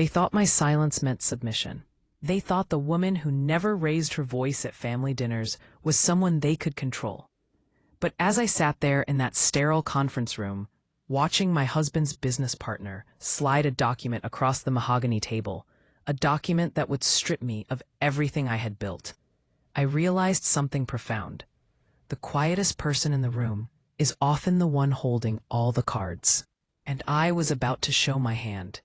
They thought my silence meant submission. They thought the woman who never raised her voice at family dinners was someone they could control. But as I sat there in that sterile conference room, watching my husband's business partner slide a document across the mahogany table, a document that would strip me of everything I had built, I realized something profound. The quietest person in the room is often the one holding all the cards. And I was about to show my hand.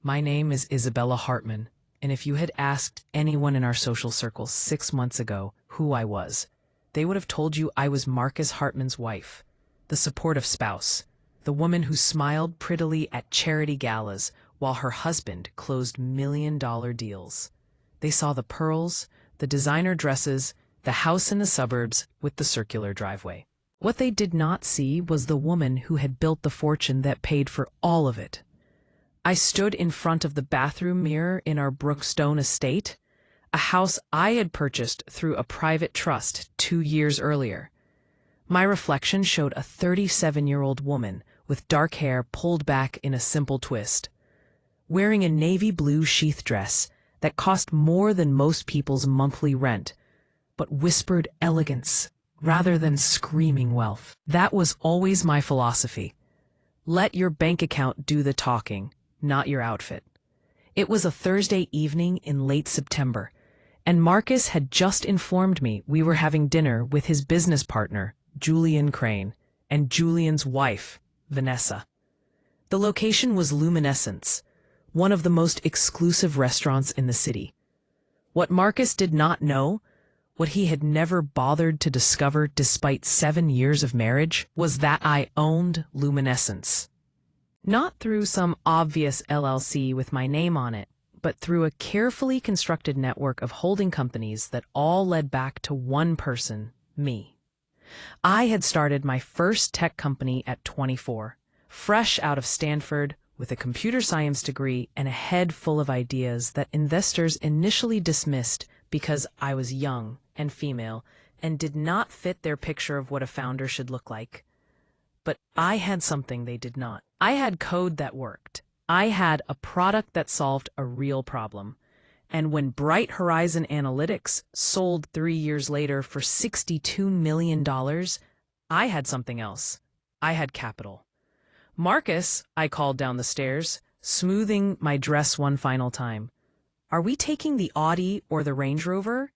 My name is Isabella Hartman, and if you had asked anyone in our social circles 6 months ago who I was, they would have told you I was Marcus Hartman's wife, the supportive spouse, the woman who smiled prettily at charity galas while her husband closed million-dollar deals. They saw the pearls, the designer dresses, the house in the suburbs with the circular driveway. What they did not see was the woman who had built the fortune that paid for all of it. I stood in front of the bathroom mirror in our Brookstone estate, a house I had purchased through a private trust 2 years earlier. My reflection showed a 37-year-old woman with dark hair pulled back in a simple twist, wearing a navy blue sheath dress that cost more than most people's monthly rent, but whispered elegance rather than screaming wealth. That was always my philosophy. Let your bank account do the talking, not your outfit. It was a Thursday evening in late September, and Marcus had just informed me we were having dinner with his business partner, Julian Crane, and Julian's wife, Vanessa. The location was Luminescence, one of the most exclusive restaurants in the city. What Marcus did not know, what he had never bothered to discover despite 7 years of marriage, was that I owned Luminescence. Not through some obvious LLC with my name on it, but through a carefully constructed network of holding companies that all led back to one person, me. I had started my first tech company at 24, fresh out of Stanford, with a computer science degree and a head full of ideas that investors initially dismissed because I was young and female and did not fit their picture of what a founder should look like. But I had something they did not. I had code that worked. I had a product that solved a real problem. And when Bright Horizon Analytics sold 3 years later for $62 million, I had something else. I had capital. Marcus, I called down the stairs, smoothing my dress one final time. Are we taking the Audi or the Range Rover?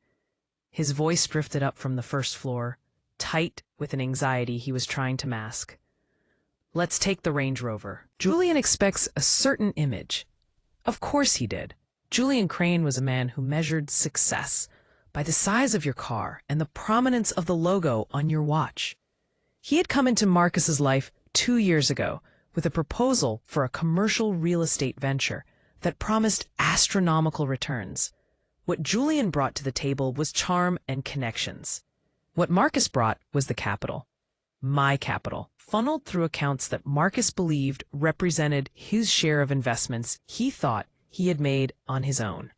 His voice drifted up from the first floor, tight with an anxiety he was trying to mask. Let's take the Range Rover. Julian expects a certain image. Of course he did. Julian Crane was a man who measured success by the size of your car and the prominence of the logo on your watch. He had come into Marcus's life 2 years ago with a proposal for a commercial real estate venture that promised astronomical returns. What Julian brought to the table was charm and connections. What Marcus brought was the capital. My capital, funneled through accounts that Marcus believed represented his share of investments he thought he had made on his own.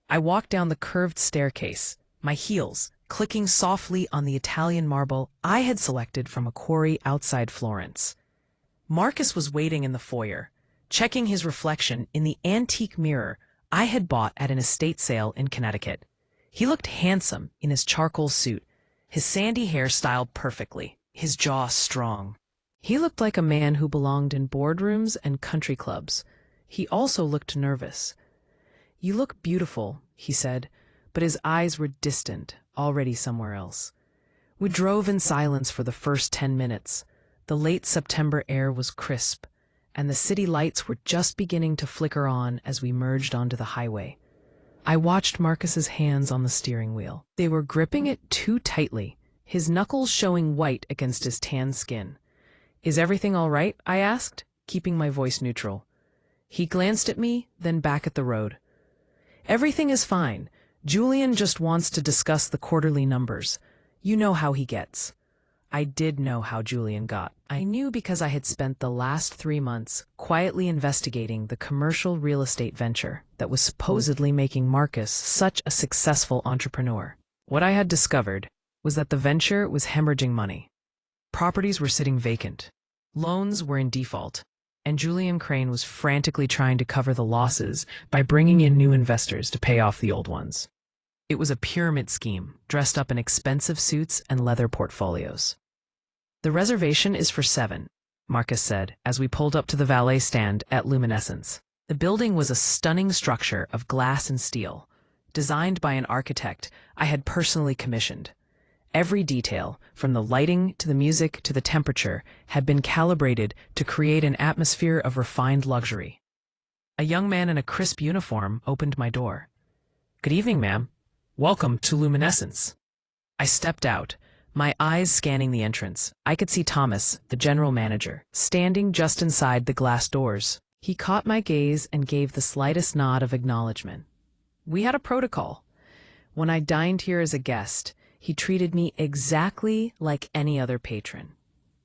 I walked down the curved staircase, my heels clicking softly on the Italian marble I had selected from a quarry outside Florence. Marcus was waiting in the foyer, checking his reflection in the antique mirror I had bought at an estate sale in Connecticut. He looked handsome in his charcoal suit, his sandy hair styled perfectly, his jaw strong. He looked like a man who belonged in boardrooms and country clubs. He also looked nervous. "You look beautiful," he said, but his eyes were distant, already somewhere else. We drove in silence for the first 10 minutes. The late September air was crisp, and the city lights were just beginning to flicker on as we merged onto the highway. I watched Marcus's hands on the steering wheel. They were gripping it too tightly, his knuckles showing white against his tan skin. "Is everything all right?" I asked, keeping my voice neutral. He glanced at me, then back at the road. "Everything is fine. Julian just wants to discuss the quarterly numbers. You know how he gets." I did know how Julian got. I knew because I had spent the last 3 months quietly investigating the commercial real estate venture that was supposedly making Marcus such a successful entrepreneur. What I had discovered was that the venture was hemorrhaging money. Properties were sitting vacant. Loans were in default. and Julian Crane was frantically trying to cover the losses by bringing in new investors to pay off the old ones. It was a pyramid scheme, dressed up in expensive suits and leather portfolios. "The reservation is for 7, Marcus said as we pulled up to the valet stand at Luminescence. The building was a stunning structure of glass and steel, designed by an architect I had personally commissioned. Every detail, from the lighting to the music to the temperature, had been calibrated to create an atmosphere of refined luxury. A young man in a crisp uniform opened my door. "Good evening, ma'am. Welcome to Luminescence." I stepped out, my eyes scanning the entrance. I could see Thomas, the general manager, standing just inside the glass doors. He caught my gaze and gave the slightest nod of acknowledgement. We had a protocol. When I dined here as a guest, he treated me exactly like any other patron.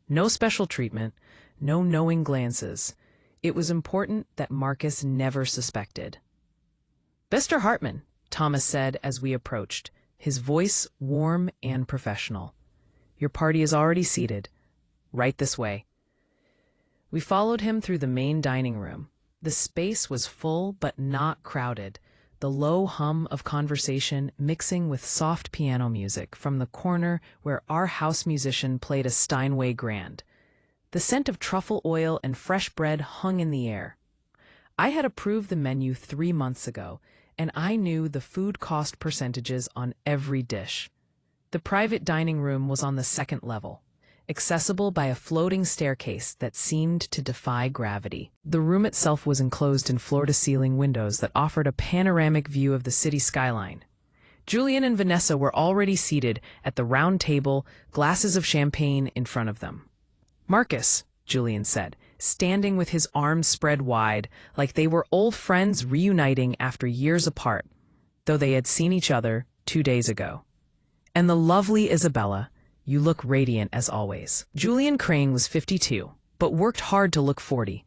No special treatment, no knowing glances. It was important that Marcus never suspected. "Mr. Hartman," Thomas said as we approached, his voice warm and professional. "Your party is already seated. Right this way." We followed him through the main dining room. The space was full but not crowded, the low hum of conversation mixing with soft piano music from the corner where our house musician played a Steinway grand. The scent of truffle oil and fresh bread hung in the air. I had approved the menu 3 months ago, and I knew the food cost percentages on every dish. The private dining room was on the 2nd level, accessible by a floating staircase that seemed to defy gravity. The room itself was enclosed in floor-to-ceiling windows that offered a panoramic view of the city skyline. Julian and Vanessa were already seated at the round table, glasses of champagne in front of them. "Marcus," Julian said, standing with his arms spread wide, like they were old friends reuniting after years apart, though they had seen each other 2 days ago. "And the lovely Isabella. You look radiant as always." Julian Crane was 52, but worked hard to look 40.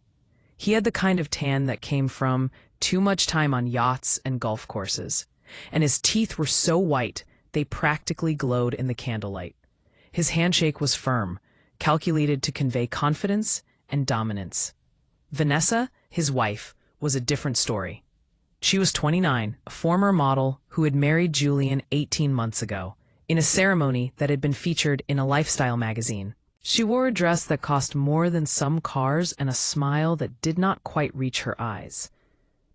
He had the kind of tan that came from too much time on yachts and golf courses, and his teeth were so white they practically glowed in the candlelight. His handshake was firm, calculated to convey confidence and dominance. Vanessa, his wife, was a different story. She was 29, a former model who had married Julian 18 months ago, in a ceremony that had been featured in a lifestyle magazine. She wore a dress that cost more than some cars and a smile that did not quite reach her eyes.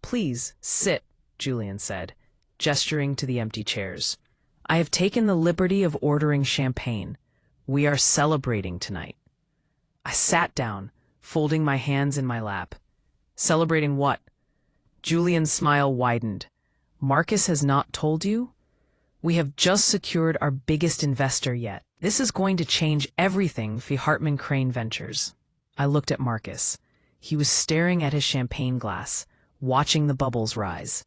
"Please, sit," Julian said, gesturing to the empty chairs. "I have taken the liberty of ordering champagne. We are celebrating tonight." I sat down, folding my hands in my lap. "Celebrating what?" Julian's smile widened. "Marcus has not told you? We have just secured our biggest investor yet. This is going to change everything for Hartman Crane Ventures." I looked at Marcus. He was staring at his champagne glass, watching the bubbles rise.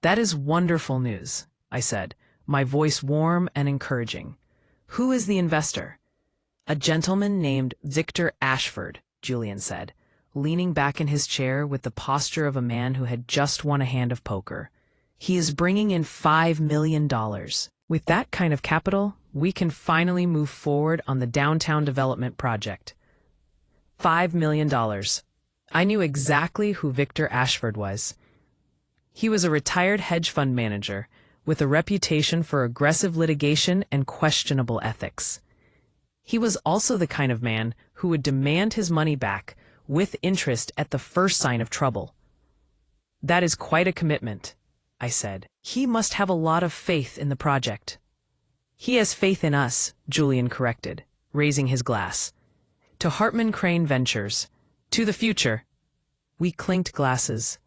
"That is wonderful news," I said, my voice warm and encouraging. "Who is the investor?" "A gentleman named Victor Ashford," Julian said, leaning back in his chair with the posture of a man who had just won a hand of poker. "He is bringing in $5 million. With that kind of capital, we can finally move forward on the downtown development project." $5 million. I knew exactly who Victor Ashford was. He was a retired hedge fund manager with a reputation for aggressive litigation and questionable ethics. He was also the kind of man who would demand his money back with interest at the first sign of trouble. "That is quite a commitment," I said. "He must have a lot of faith in the project." "He has faith in us," Julian corrected, raising his glass. "To Hartman Crane Ventures. To the future." We clinked glasses.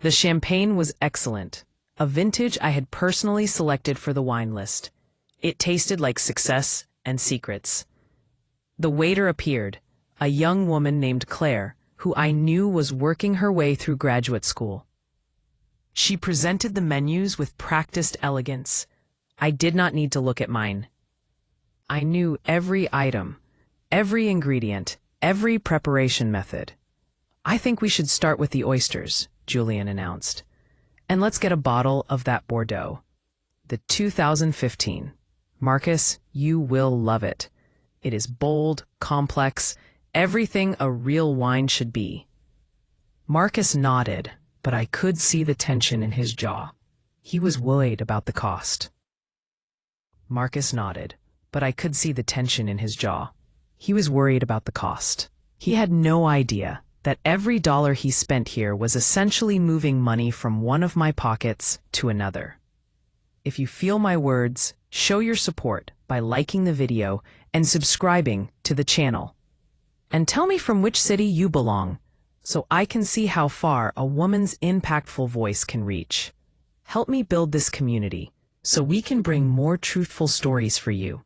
The champagne was excellent, a vintage I had personally selected for the wine list. It tasted like success and secrets. The waiter appeared, a young woman named Claire, who I knew was working her way through graduate school. She presented the menus with practiced elegance. I did not need to look at mine. I knew every item, every ingredient, every preparation method. "I think we should start with the oysters," Julian announced. "And let's get a bottle of that Bordeaux. The 2015. Marcus, you will love it. It is bold, complex, Everything a real wine should be. Marcus nodded, but I could see the tension in his jaw. He was worried about the cost. Marcus nodded, but I could see the tension in his jaw. He was worried about the cost. He had no idea that every dollar he spent here was essentially moving money from one of my pockets to another. If you feel my words, show your support by liking the video and subscribing to the channel. And tell me from which city you belong, so I can see how far a woman's impactful voice can reach. Help me build this community so we can bring more truthful stories for you.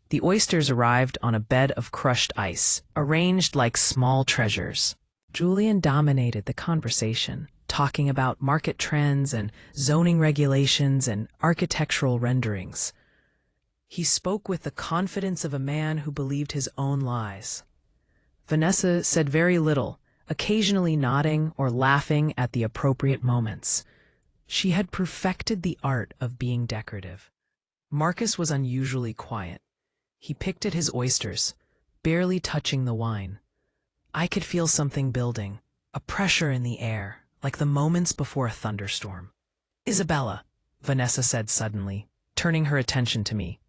The oysters arrived on a bed of crushed ice, arranged like small treasures. Julian dominated the conversation, talking about market trends and zoning regulations and architectural renderings. He spoke with the confidence of a man who believed his own lies. Vanessa said very little, occasionally nodding or laughing at the appropriate moments. She had perfected the art of being decorative. Marcus was unusually quiet. He picked at his oysters, barely touching the wine. I could feel something building, a pressure in the air, like the moments before a thunderstorm. "Isabella," Vanessa said suddenly, turning her attention to me.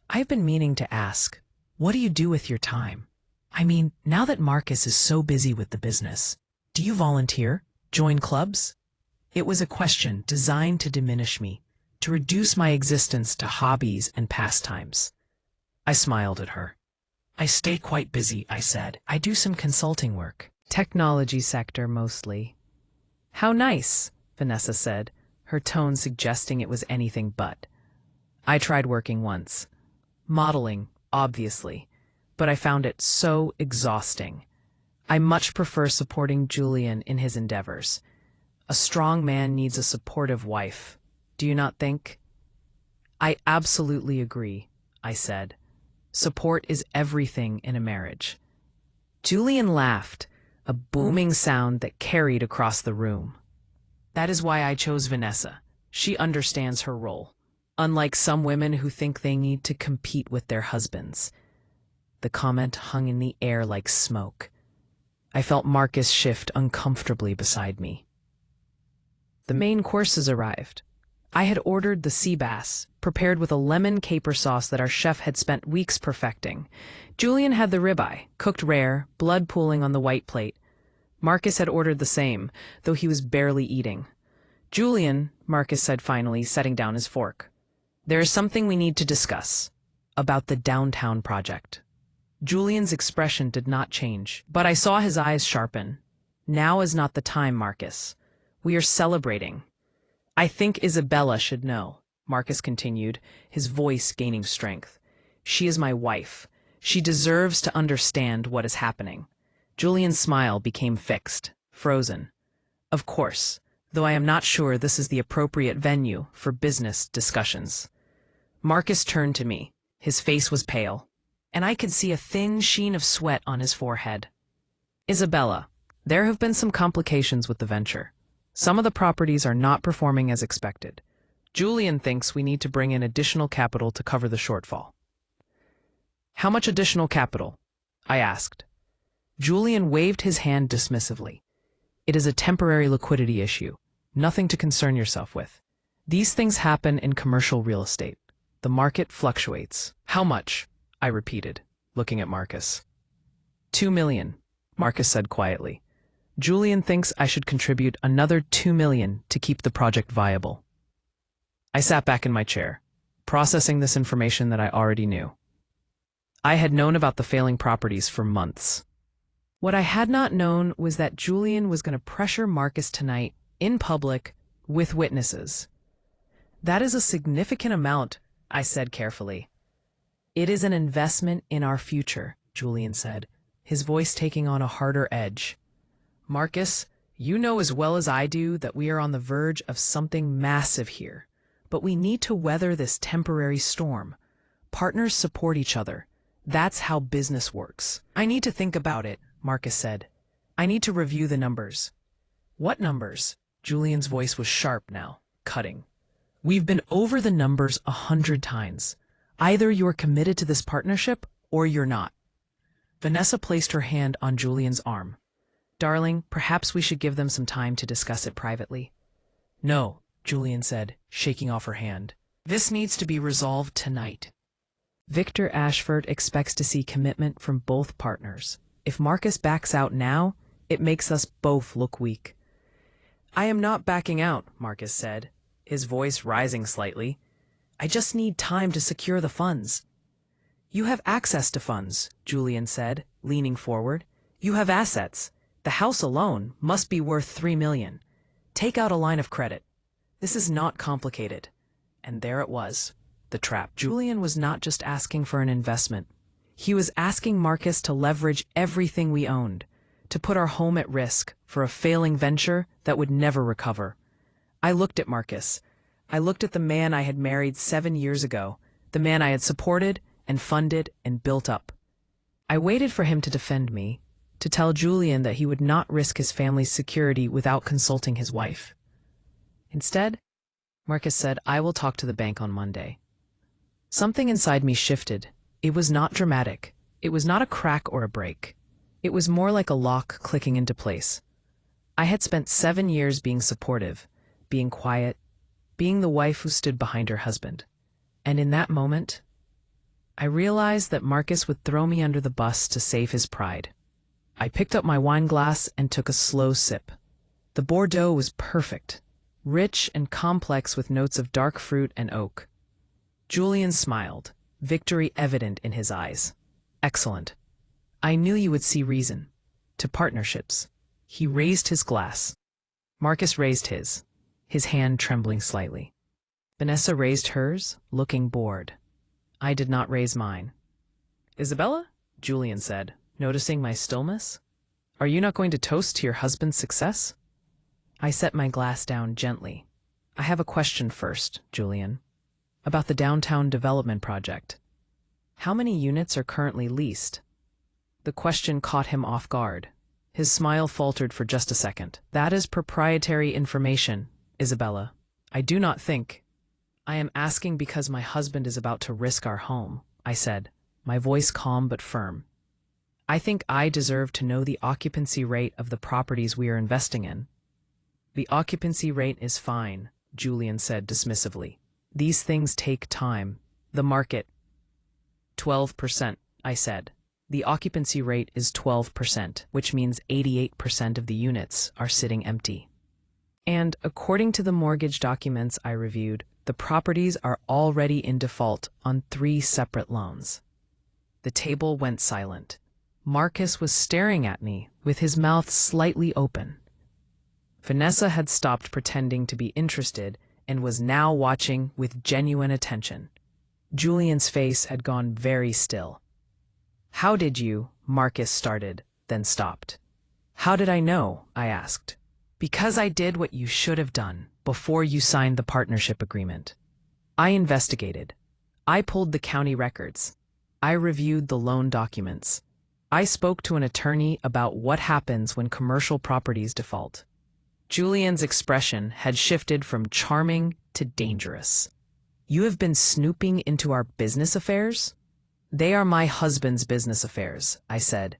"I've been meaning to ask, what do you do with your time? I mean, now that Marcus is so busy with the business, do you volunteer? Join clubs?" It was a question designed to diminish me, to reduce my existence to hobbies and pastimes. I smiled at her. "I stay quite busy," I said. "I do some consulting work. Technology sector mostly." "How nice," Vanessa said, her tone suggesting it was anything but. I tried working once. Modeling, obviously, but I found it so exhausting. I much prefer supporting Julian in his endeavors. A strong man needs a supportive wife, do you not think? "I absolutely agree," I said. "Support is everything in a marriage." Julian laughed, a booming sound that carried across the room. "That is why I chose Vanessa. She understands her role, unlike some women who think they need to compete with their husbands." The comment hung in the air like smoke. I felt Marcus shift uncomfortably beside me. The main courses arrived. I had ordered the sea bass, prepared with a lemon caper sauce that our chef had spent weeks perfecting. Julian had the ribeye, cooked rare, blood pooling on the white plate. Marcus had ordered the same, though he was barely eating. "Julian," Marcus said finally, setting down his fork, "there is something we need to discuss. About the downtown project." Julian's expression did not change, but I saw his eyes sharpen. "Now is not the time, Marcus. We are celebrating. I think Isabella should know," Marcus continued, his voice gaining strength. "She is my wife. She deserves to understand what is happening." Julian's smile became fixed, frozen. "Of course, though I am not sure this is the appropriate venue for business discussions." Marcus turned to me. His face was pale, and I could see a thin sheen of sweat on his forehead. "Isabella, there have been some complications with the venture. Some of the properties are not performing as expected. Julian thinks we need to bring in additional capital to cover the shortfall." "How much additional capital?" I asked. Julian waved his hand dismissively. "It is a temporary liquidity issue, nothing to concern yourself with. These things happen in commercial real estate. The market fluctuates." "How much?" I repeated, looking at Marcus. $2 million, Marcus said quietly. "Julian thinks I should contribute another $2 million to keep the project viable." I sat back in my chair, processing this information that I already knew. I had known about the failing properties for months. What I had not known was that Julian was going to pressure Marcus tonight, in public, with witnesses. "That is a significant amount," I said carefully. "It is an investment in our future," Julian said, his voice taking on a harder edge. "Marcus, you know as well as I do that we are on the verge of something massive here, but we need to weather this temporary storm. Partners support each other. That's how business works." "I need to think about it," Marcus said. "I need to review the numbers." "What numbers?" Julian's voice was sharp now, cutting. "We've been over the numbers 100 times. Either you're committed to this partnership or you're not." Vanessa placed her hand on Julian's arm. Darling, perhaps we should give them some time to discuss it privately. No, Julian said, shaking off her hand. This needs to be resolved tonight. Victor Ashford expects to see commitment from both partners. If Marcus backs out now, it makes us both look weak. I am not backing out, Marcus said, his voice rising slightly. I just need time to secure the funds. You have access to funds, Julian said, leaning forward. You have assets. The house alone must be worth $3 million. Take out a line of credit. This is not complicated. And there it was, the trap. Julian was not just asking for an investment. He was asking Marcus to leverage everything we owned, to put our home at risk for a failing venture that would never recover. I looked at Marcus. I looked at the man I had married 7 years ago, the man I had supported and funded and built up. I waited for him to defend me, to tell Julian that he would not risk his family's security without consulting his wife. Instead, Marcus said, I will talk to the bank on Monday. Something inside me shifted. It was not dramatic. It was not a crack or a break. It was more like a lock clicking into place. I had spent 7 years being supportive, being quiet, being the wife who stood behind her husband. And in that moment, I realized that Marcus would throw me under the bus to save his pride. I picked up my wine glass and took a slow sip. The Bordeaux was perfect, rich and complex with notes of dark fruit and oak. Julian smiled, victory evident in his eyes. Excellent. I knew you would see reason. To partnerships. He raised his glass. Marcus raised his hand trembling slightly. Vanessa raised hers, looking bored. I did not raise mine. Isabella? Julian said, noticing my stillness. Are you not going to toast to your husband's success? I set my glass down gently. I have a question first, Julian. About the downtown development project. How many units are currently leased? The question caught him off guard. His smile faltered for just a second. That is proprietary information, Isabella. I do not think. I am asking because my husband is about to risk our home, I said, my voice calm but firm. I think I deserve to know the occupancy rate of the properties we are investing in. The occupancy rate is fine, Julian said dismissively. These things take time. The market. 12%, I said. The occupancy rate is 12%, which means 88% of the units are sitting empty. And according to the mortgage documents I reviewed, the properties are already in default on 3 separate loans. The table went silent. Marcus was staring at me with his mouth slightly open. Vanessa had stopped pretending to be interested and was now watching with genuine attention. Julian's face had gone very still. How did you? Marcus started, then stopped. How did I know? I asked. Because I did what you should have done before you signed the partnership agreement. I investigated. I pulled the county records. I reviewed the loan documents. I spoke to an attorney about what happens when commercial properties default. Julian's expression had shifted from charming to dangerous. You have been snooping into our business affairs? They are my husband's business affairs, I said,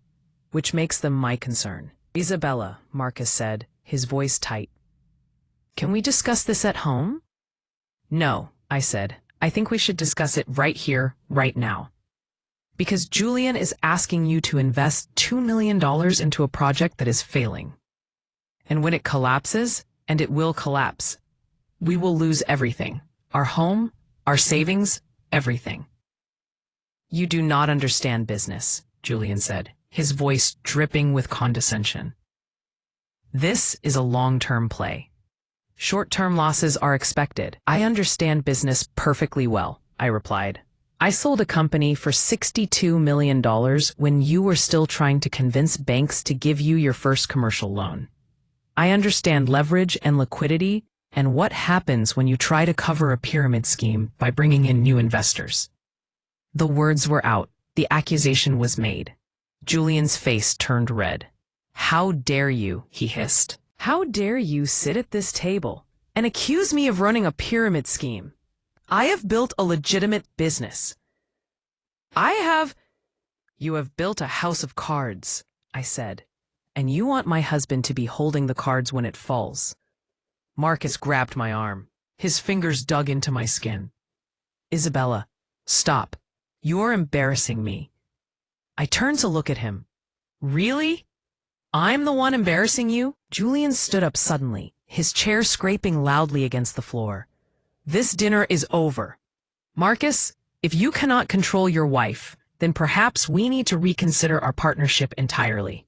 which makes them my concern. Isabella, Marcus said, his voice tight. Can we discuss this at home? No, I said. I think we should discuss it right here, right now. Because Julian is asking you to invest $2 million into a project that is failing. And when it collapses, and it will collapse, we will lose everything. Our home, our savings, everything. You do not understand business, Julian said, his voice dripping with condescension. This is a long-term play. Short-term losses are expected. I understand business perfectly well, I replied. I sold a company for $62 million when you were still trying to convince banks to give you your first commercial loan. I understand leverage and liquidity and what happens when you try to cover a pyramid scheme by bringing in new investors. The words were out. The accusation was made. Julian's face turned red. How dare you, he hissed. How dare you sit at this table and accuse me of running a pyramid scheme? I have built a legitimate business. You have built a house of cards, I said, and you want my husband to be holding the cards when it falls. Marcus grabbed my arm. His fingers dug into my skin. Isabella, stop. You're embarrassing me. I turned to look at him. Really? I'm the one embarrassing you? Julian stood up suddenly, his chair scraping loudly against the floor. This dinner is over. Marcus, if you cannot control your wife, then perhaps we need to reconsider our partnership entirely.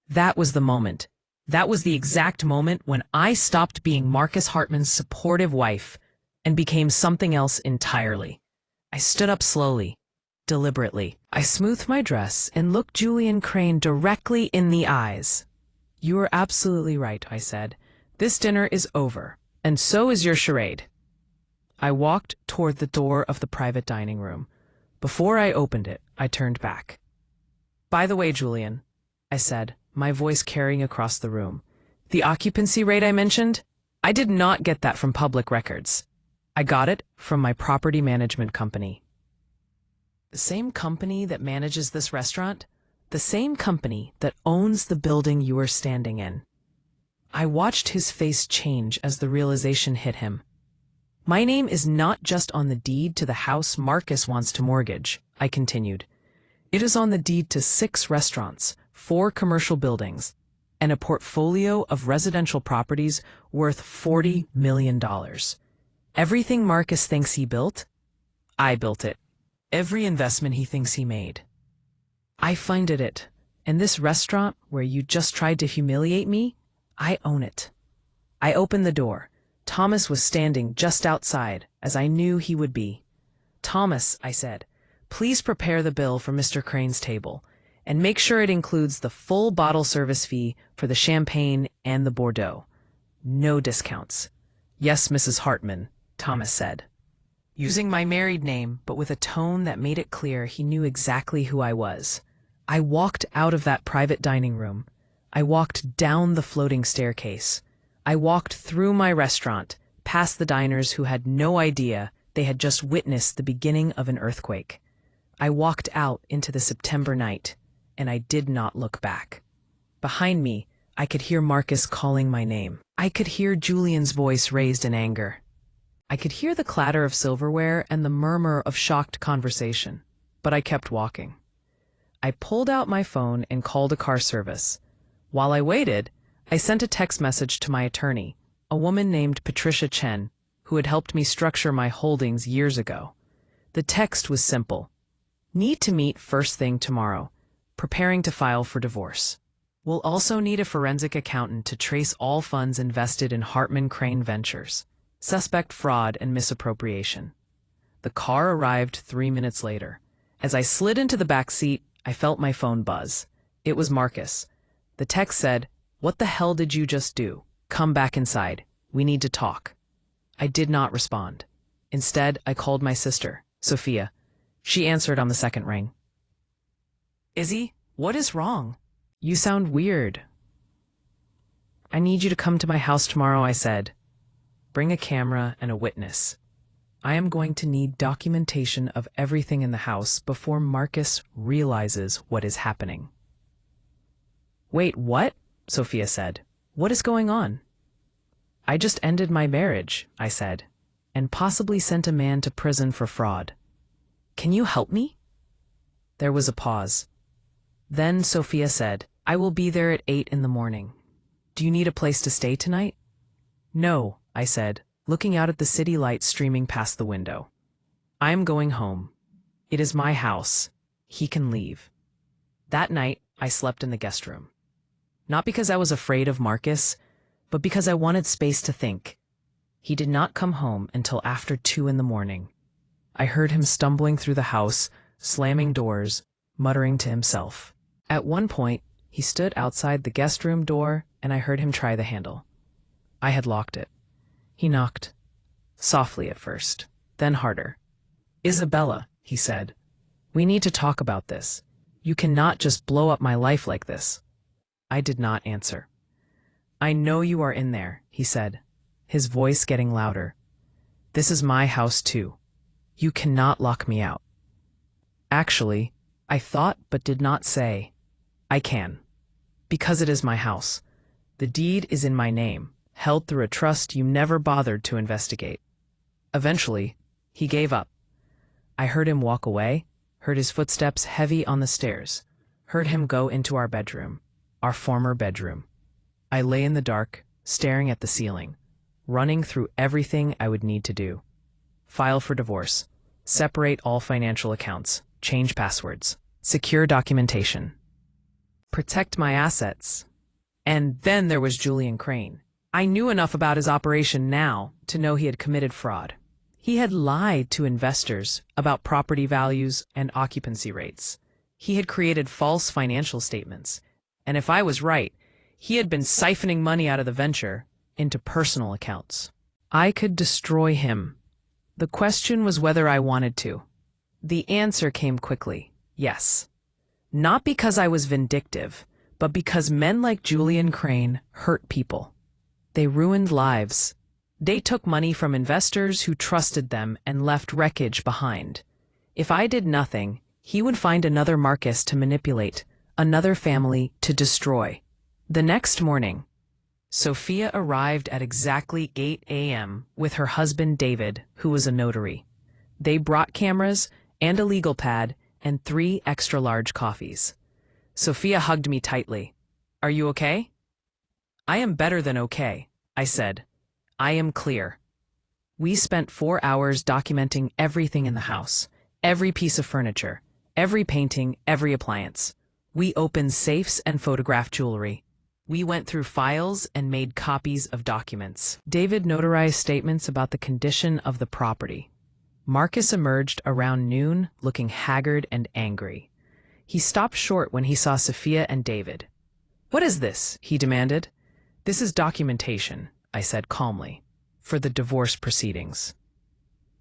That was the moment. That was the exact moment when I stopped being Marcus Hartman's supportive wife and became something else entirely. I stood up slowly, deliberately. I smoothed my dress and looked Julian Crane directly in the eyes. You are absolutely right, I said. This dinner is over, and so is your charade. I walked toward the door of the private dining room. Before I opened it, I turned back. By the way, Julian, I said, my voice carrying across the room, the occupancy rate I mentioned, I did not get that from public records. I got it from my property management company. The same company that manages this restaurant? The same company that owns the building you are standing in. I watched his face change as the realization hit him. My name is not just on the deed to the house Marcus wants to mortgage, I continued. It is on the deed to 6 restaurants, 4 commercial buildings, and a portfolio of residential properties worth $40 million. Everything Marcus thinks he built, I built it. Every investment he thinks he made, I funded it. And this restaurant where you just tried to humiliate me, I own it. I opened the door. Thomas was standing just outside, as I knew he would be. Thomas, I said, please prepare the bill for Mr. Crane's table, and make sure it includes the full bottle service fee for the champagne and the Bordeaux. No discounts. Yes, Mrs. Hartman, Thomas said, using my married name, but with a tone that made it clear he knew exactly who I was. I walked out of that private dining room. I walked down the floating staircase. I walked through my restaurant, past the diners who had no idea they had just witnessed the beginning of an earthquake. I walked out into the September night, and I did not look back. Behind me, I could hear Marcus calling my name. I could hear Julian's voice raised in anger. I could hear the clatter of silverware and the murmur of shocked conversation, but I kept walking. I pulled out my phone and called a car service. While I waited, I sent a text message to my attorney, a woman named Patricia Chen, who had helped me structure my holdings years ago. The text was simple. Need to meet first thing tomorrow. Preparing to file for divorce. We'll also need a forensic accountant to trace all funds invested in Hartman Crane Ventures. Suspect fraud and misappropriation. The car arrived 3 minutes later. As I slid into the back seat, I felt my phone buzz. It was Marcus. The text said, "What the hell did you just do? Come back inside. We need to talk." I did not respond. Instead, I called my sister, Sophia. She answered on the second ring. "Izzy, what is wrong? You sound weird." "I need you to come to my house tomorrow," I said. "Bring a camera and a witness. I am going to need documentation of everything in the house before Marcus realizes what is happening." "Wait, what?" Sophia said. "What is going on?" "I just ended my marriage," I said, "and possibly sent a man to prison for fraud. Can you help me?" There was a pause. Then Sophia said, "I will be there at 8 in the morning. Do you need a place to stay tonight?" "No," I said, looking out at the city lights streaming past the window. "I am going home. It is my house. He can leave." That night, I slept in the guest room. Not because I was afraid of Marcus, but because I wanted space to think. He did not come home until after 2 in the morning. I heard him stumbling through the house, slamming doors, muttering to himself. At one point, he stood outside the guest room door, and I heard him try the handle. I had locked it. He knocked. Softly at first, then harder. "Isabella," he said, "we need to talk about this. You cannot just blow up my life like this." I did not answer. "I know you are in there," he said, his voice getting louder. "This is my house too. You cannot lock me out. Actually, I thought but did not say. I can. Because it is my house. The deed is in my name, held through a trust you never bothered to investigate. Eventually, he gave up. I heard him walk away, heard his footsteps heavy on the stairs, heard him go into our bedroom, our former bedroom. I lay in the dark, staring at the ceiling, running through everything I would need to do. File for divorce, separate all financial accounts, change passwords, secure documentation, protect my assets. And then there was Julian Crane. I knew enough about his operation now to know he had committed fraud. He had lied to investors about property values and occupancy rates. He had created false financial statements. And if I was right, he had been siphoning money out of the venture into personal accounts. I could destroy him. The question was whether I wanted to. The answer came quickly, yes. Not because I was vindictive, but because men like Julian Crane hurt people. They ruined lives. They took money from investors who trusted them and left wreckage behind. If I did nothing, he would find another Marcus to manipulate, another family to destroy. The next morning, Sophia arrived at exactly 8 a.m. with her husband David, who was a notary. They brought cameras and a legal pad and 3 extra-large coffees. Sophia hugged me tightly. "Are you okay?" "I am better than okay," I said. "I am clear." We spent 4 hours documenting everything in the house, every piece of furniture, every painting, every appliance. We opened safes and photographed jewelry. We went through files and made copies of documents. David notarized statements about the condition of the property. Marcus emerged around noon, looking haggard and angry. He stopped short when he saw Sophia and David. "What is this?" he demanded. "This is documentation," I said calmly, "for the divorce proceedings."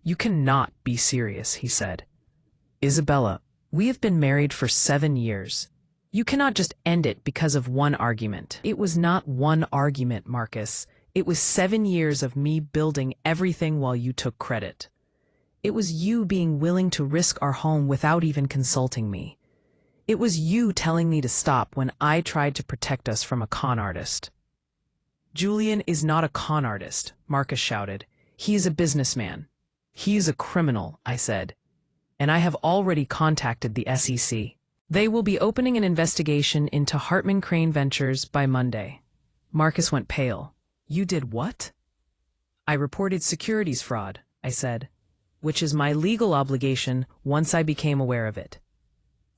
"You cannot be serious," he said. "Isabella, we have been married for 7 years. You cannot just end it because of one argument." "It was not one argument, Marcus. It was 7 years of me building everything while you took credit. It was you being willing to risk our home without even consulting me. It was you telling me to stop when I tried to protect us from a con artist." "Julian is not a con artist," Marcus shouted. "He is a businessman." "He is a criminal," I said. "And I have already contacted the SEC. They will be opening an investigation into Hartman Crane Ventures by Monday." Marcus went pale. "You did what?" "I reported securities fraud," I said, "which is my legal obligation once I became aware of it."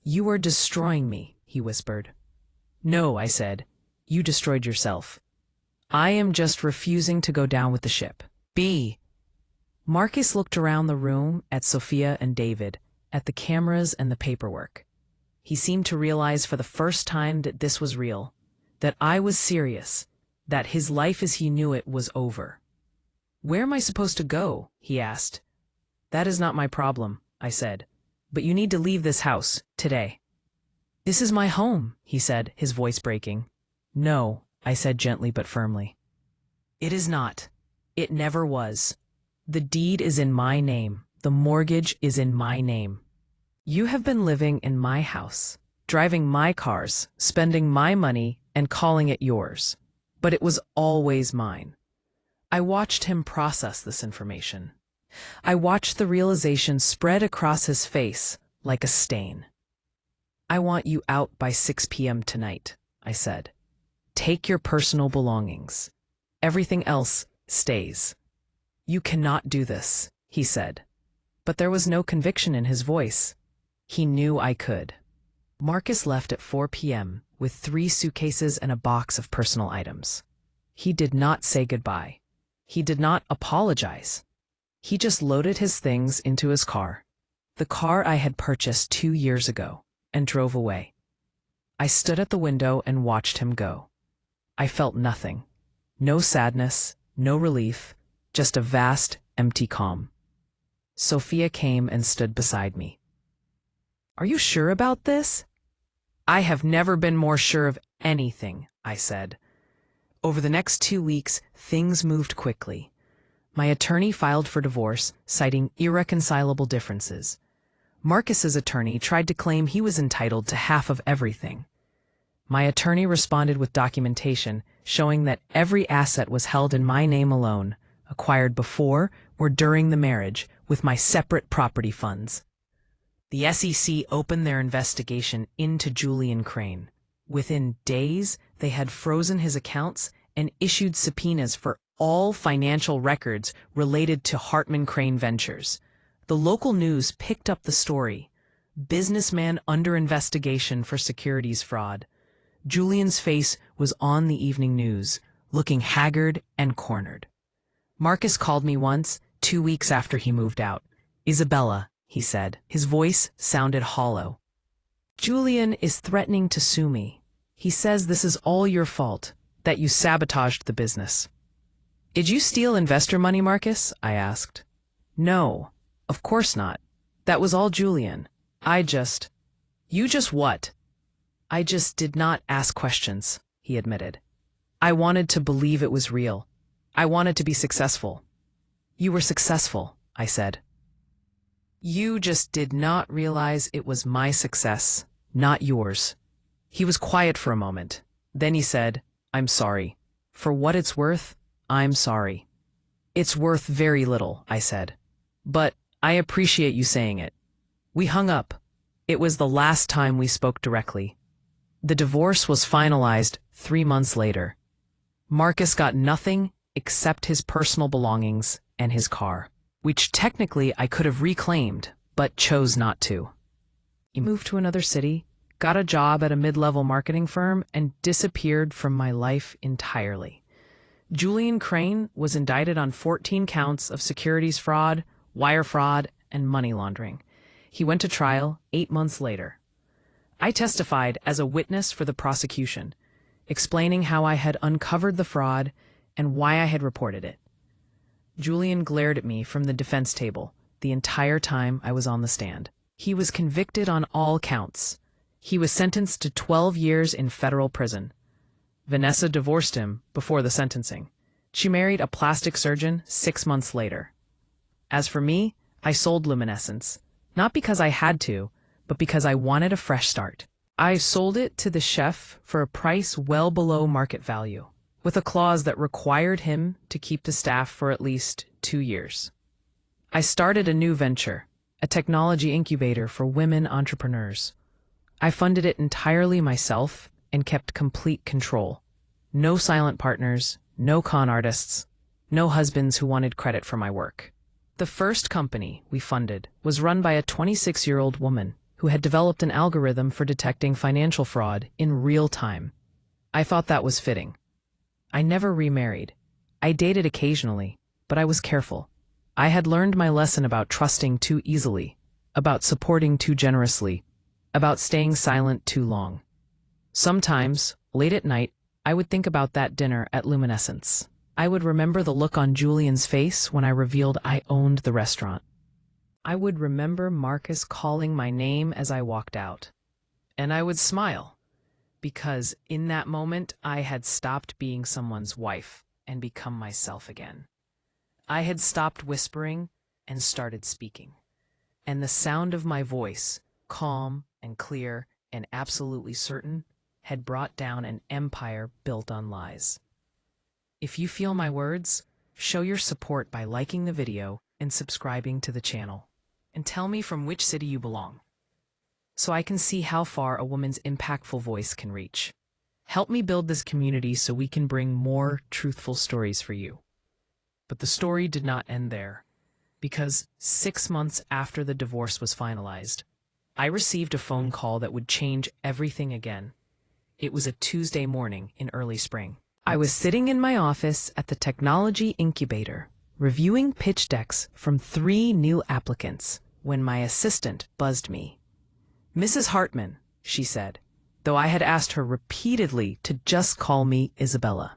"You are destroying me," he whispered. "No," I said. "You destroyed yourself. I am just refusing to go down with the ship." B. Marcus looked around the room at Sophia and David, at the cameras and the paperwork. He seemed to realize for the first time that this was real, that I was serious, that his life as he knew it was over. "Where am I supposed to go?" he asked. "That is not my problem," I said. "But you need to leave this house, today." "This is my home," he said, his voice breaking. "No," I said gently but firmly. "It is not. It never was. The deed is in my name. The mortgage is in my name. You have been living in my house, driving my cars, spending my money, and calling it yours. But it was always mine." I watched him process this information. I watched the realization spread across his face like a stain. "I want you out by 6 p.m. tonight," I said. "Take your personal belongings. Everything else stays." "You cannot do this," he said. But there was no conviction in his voice. He knew I could. Marcus left at 4 p.m. with 3 suitcases and a box of personal items. He did not say goodbye. He did not apologize. He just loaded his things into his car, the car I had purchased 2 years ago, and drove away. I stood at the window and watched him go. I felt nothing. No sadness, no relief, just a vast, empty calm. Sophia came and stood beside me. "Are you sure about this?" "I have never been more sure of anything," I said. Over the next 2 weeks, things moved quickly. My attorney filed for divorce, citing irreconcilable differences. Marcus's attorney tried to claim he was entitled to half of everything. My attorney responded with documentation showing that every asset was held in my name alone, acquired before or during the marriage with my separate property funds. The SEC opened their investigation into Julian Crane. Within days, they had frozen his accounts and issued subpoenas for all financial records related to Hartman Crane Ventures. The local news picked up the story. Businessman under investigation for securities fraud. Julian's face was on the evening news, looking haggard and cornered. Marcus called me once, 2 weeks after he moved out. "Isabella," he said. His voice sounded hollow. "Julian is threatening to sue me. He says this is all your fault, that you sabotaged the business." "Did you steal investor money, Marcus?" I asked. "No, of course not. That was all Julian. You just what?" "I just did not ask questions," he admitted. "I wanted to believe it was real. I wanted to be successful." "You were successful," I said. "You just did not realize it was my success, not yours." He was quiet for a moment. Then he said, "I'm sorry. For what it's worth, I'm sorry." "It's worth very little," I said. "But I appreciate you saying it." We hung up. It was the last time we spoke directly. The divorce was finalized 3 months later. Marcus got nothing except his personal belongings and his car, which technically I could have reclaimed, but chose not to. He moved to another city, got a job at a mid-level marketing firm, and disappeared from my life entirely. Julian Crane was indicted on 14 counts of securities fraud, wire fraud, and money laundering. He went to trial 8 months later. I testified as a witness for the prosecution, explaining how I had uncovered the fraud and why I had reported it. Julian glared at me from the defense table the entire time I was on the stand. He was convicted on all counts. He was sentenced to 12 years in federal prison. Vanessa divorced him before the sentencing. She married a plastic surgeon 6 months later. As for me, I sold Luminescence, not because I had to, but because I wanted a fresh start. I sold it to the chef for a price well below market value, with a clause that required him to keep the staff for at least 2 years. I started a new venture, a technology incubator for women entrepreneurs. I funded it entirely myself and kept complete control. No silent partners, no con artists, no husbands who wanted credit for my work. The first company we funded was run by a 26-year-old woman who had developed an algorithm for detecting financial fraud in real time. I thought that was fitting. I never remarried. I dated occasionally, but I was careful. I had learned my lesson about trusting too easily, about supporting too generously, about staying silent too long. Sometimes, late at night, I would think about that dinner at Luminescence. I would remember the look on Julian's face when I revealed I owned the restaurant. I would remember Marcus calling my name as I walked out. And I would smile, because in that moment I had stopped being someone's wife and become myself again. I had stopped whispering and started speaking. And the sound of my voice, calm and clear and absolutely certain, had brought down an empire built on lies. If you feel my words, show your support by liking the video and subscribing to the channel. And tell me from which city you belong, so I can see how far a woman's impactful voice can reach. Help me build this community so we can bring more truthful stories for you. But the story did not end there, because 6 months after the divorce was finalized, I received a phone call that would change everything again. It was a Tuesday morning in early spring. I was sitting in my office at the technology incubator, reviewing pitch decks from 3 new applicants, when my assistant buzzed me. "Mrs. Hartman," she said, though I had asked her repeatedly to just call me Isabella.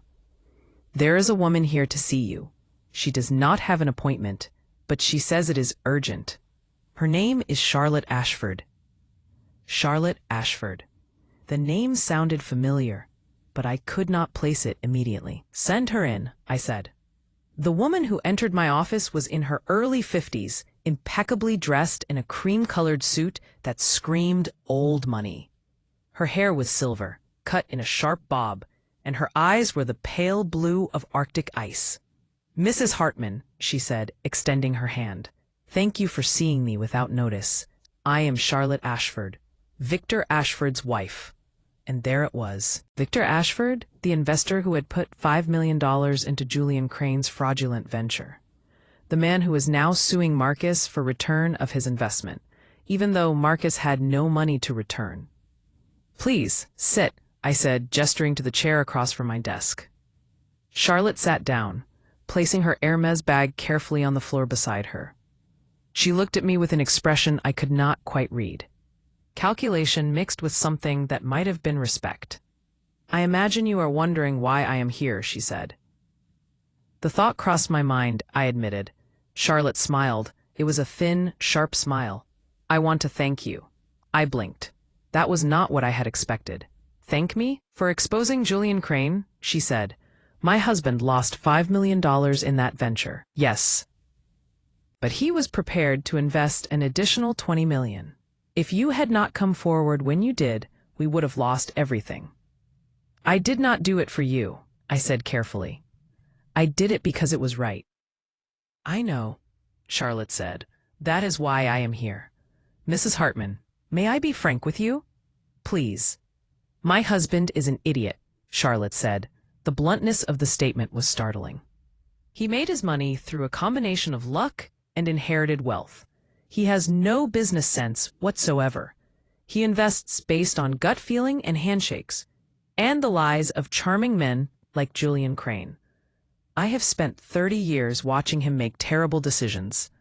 "There is a woman here to see you. She does not have an appointment, but she says it is urgent. Her name is Charlotte Ashford." Charlotte Ashford. The name sounded familiar, but I could not place it immediately. "Send her in," I said. The woman who entered my office was in her early 50s, impeccably dressed in a cream-colored suit that screamed old money. Her hair was silver, cut in a sharp bob, and her eyes were the pale blue of Arctic ice. "Mrs. Hartman," she said, extending her hand. "Thank you for seeing me without notice. I am Charlotte Ashford, Victor Ashford's wife." And there it was. Victor Ashford, the investor who had put $5 million into Julian Crane's fraudulent venture. The man who was now suing Marcus for return of his investment, even though Marcus had no money to return. "Please, sit," I said, gesturing to the chair across from my desk. Charlotte sat down, placing her Hermes bag carefully on the floor beside her. She looked at me with an expression I could not quite read. Calculation mixed with something that might have been respect. "I imagine you are wondering why I am here," she said. The thought crossed my mind, I admitted. Charlotte smiled. It was a thin, sharp smile. "I want to thank you." I blinked. That was not what I had expected. "Thank me? For exposing Julian Crane?" she said. "My husband lost $5 million in that venture." "Yes. But he was prepared to invest an additional $20 million. If you had not come forward when you did, we would have lost everything." "I did not do it for you," I said carefully. "I did it because it was right." "I know," Charlotte said. "That is why I am here. Mrs. Hartman, may I be frank with you? Please." "My husband is an idiot," Charlotte said. The bluntness of the statement was startling. "He made his money through a combination of luck and inherited wealth. He has no business sense whatsoever. He invests based on gut feeling and handshakes, and the lies of charming men like Julian Crane. I have spent 30 years watching him make terrible decisions."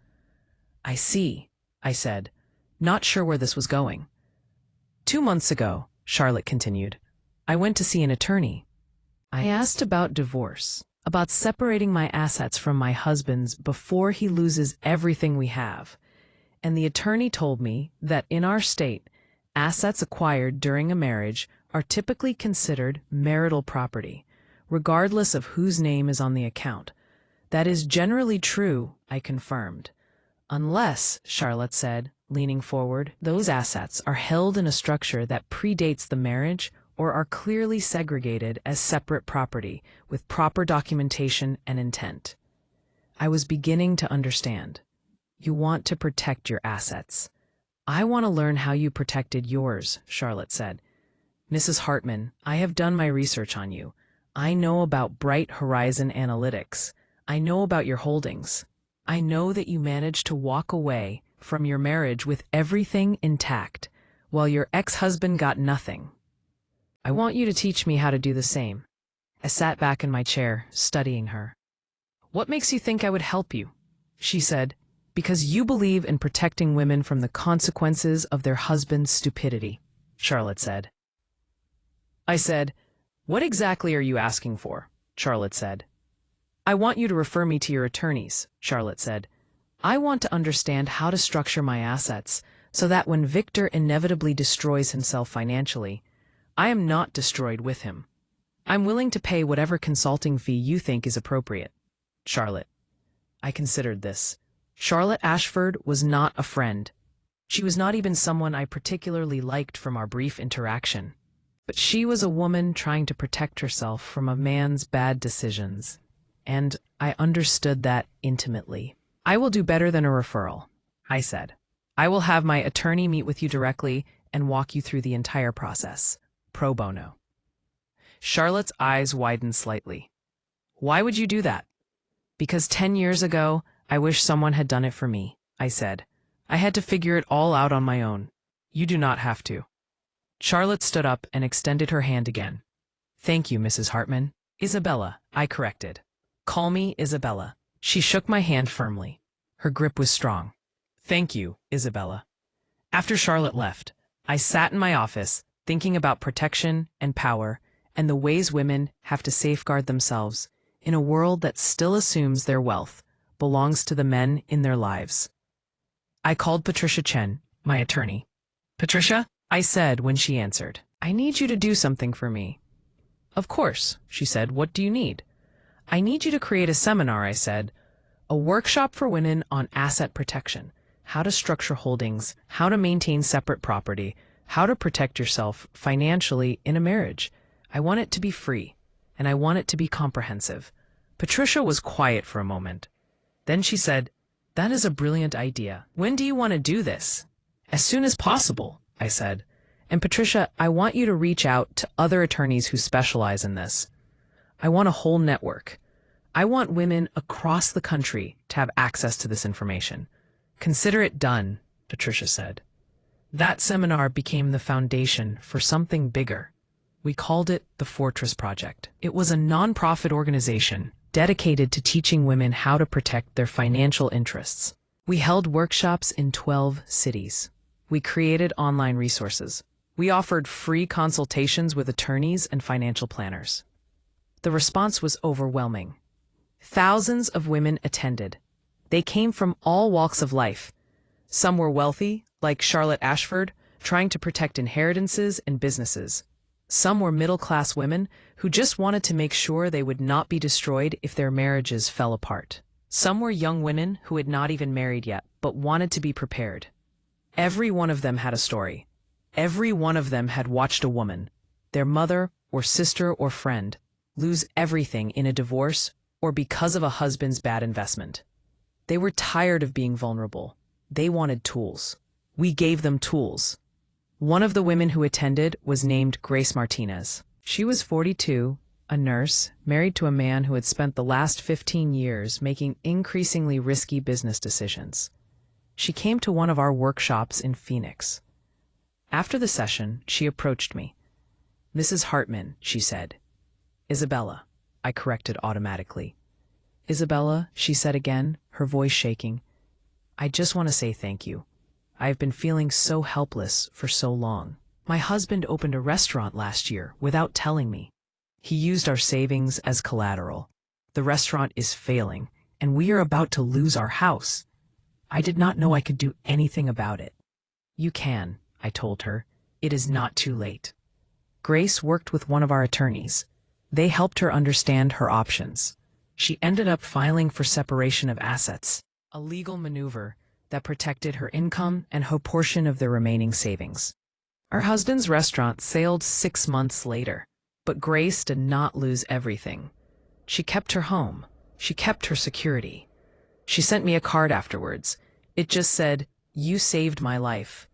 "I see," I said, not sure where this was going. "2 months ago," Charlotte continued, "I went to see an attorney. I asked about divorce, about separating my assets from my husband's before he loses everything we have. And the attorney told me that in our state, assets acquired during a marriage are typically considered marital property, regardless of whose name is on the account. That is generally true," I confirmed. "Unless," Charlotte said, leaning forward, "those assets are held in a structure that predates the marriage or are clearly segregated as separate property with proper documentation and intent." I was beginning to understand. "You want to protect your assets. I want to learn how you protected yours," Charlotte said. "Mrs. Hartman, I have done my research on you. I know about Bright Horizon Analytics. I know about your holdings. I know that you managed to walk away from your marriage with everything intact, while your ex-husband got nothing. I want you to teach me how to do the same." I sat back in my chair, studying her. "What makes you think I would help you?" she said. "Because you believe in protecting women from the consequences of their husband's stupidity," Charlotte said. I said, "What exactly are you asking for?" Charlotte said. "I want you to refer me to your attorneys," Charlotte said. "I want to understand how to structure my assets so that when Victor inevitably destroys himself financially, I am not destroyed with him. I'm willing to pay whatever consulting fee you think is appropriate." "Charlotte." I considered this. Charlotte Ashford was not a friend. She was not even someone I particularly liked from our brief interaction. But she was a woman trying to protect herself from a man's bad decisions. And I understood that intimately. "I will do better than a referral," I said. "I will have my attorney meet with you directly and walk you through the entire process, pro bono." Charlotte's eyes widened slightly. "Why would you do that?" "Because 10 years ago, I wish someone had done it for me," I said. "I had to figure it all out on my own. You do not have to." Charlotte stood up and extended her hand again. "Thank you, Mrs. Hartman." "Isabella," I corrected. "Call me Isabella." She shook my hand firmly. Her grip was strong. "Thank you, Isabella." After Charlotte left, I sat in my office, thinking about protection and power and the ways women have to safeguard themselves in a world that still assumes their wealth belongs to the men in their lives. I called Patricia Chen, my attorney. "Patricia," I said when she answered, "I need you to do something for me." "Of course," she said. "What do you need?" "I need you to create a seminar," I said, a workshop for women on asset protection, how to structure holdings, how to maintain separate property, how to protect yourself financially in a marriage. I want it to be free, and I want it to be comprehensive. Patricia was quiet for a moment. Then she said, "That is a brilliant idea. When do you want to do this?" "As soon as possible," I said. "And Patricia, I want you to reach out to other attorneys who specialize in this. I want a whole network. I want women across the country to have access to this information." "Consider it done," Patricia said. That seminar became the foundation for something bigger. We called it the Fortress Project. It was a nonprofit organization dedicated to teaching women how to protect their financial interests. We held workshops in 12 cities. We created online resources. We offered free consultations with attorneys and financial planners. The response was overwhelming. Thousands of women attended. They came from all walks of life. Some were wealthy, like Charlotte Ashford, trying to protect inheritances and businesses. Some were middle-class women who just wanted to make sure they would not be destroyed if their marriages fell apart. Some were young women who had not even married yet, but wanted to be prepared. Every one of them had a story. Every one of them had watched a woman, their mother or sister or friend, lose everything in a divorce or because of a husband's bad investment. They were tired of being vulnerable. They wanted tools. We gave them tools. One of the women who attended was named Grace Martinez. She was 42, a nurse, married to a man who had spent the last 15 years making increasingly risky business decisions. She came to one of our workshops in Phoenix. After the session, she approached me. "Mrs. Hartman," she said. "Isabella," I corrected automatically. "Isabella," she said again, her voice shaking. "I just want to say thank you. I have been feeling so helpless for so long. My husband opened a restaurant last year without telling me. He used our savings as collateral. The restaurant is failing, and we are about to lose our house. I did not know I could do anything about it." "You can," I told her. "It is not too late." Grace worked with one of our attorneys. They helped her understand her options. She ended up filing for separation of assets, a legal maneuver that protected her income and her portion of the remaining savings. Her husband's restaurant sailed 6 months later, but Grace did not lose everything. She kept her home. She kept her security. She sent me a card afterwards. It just said, "You saved my life."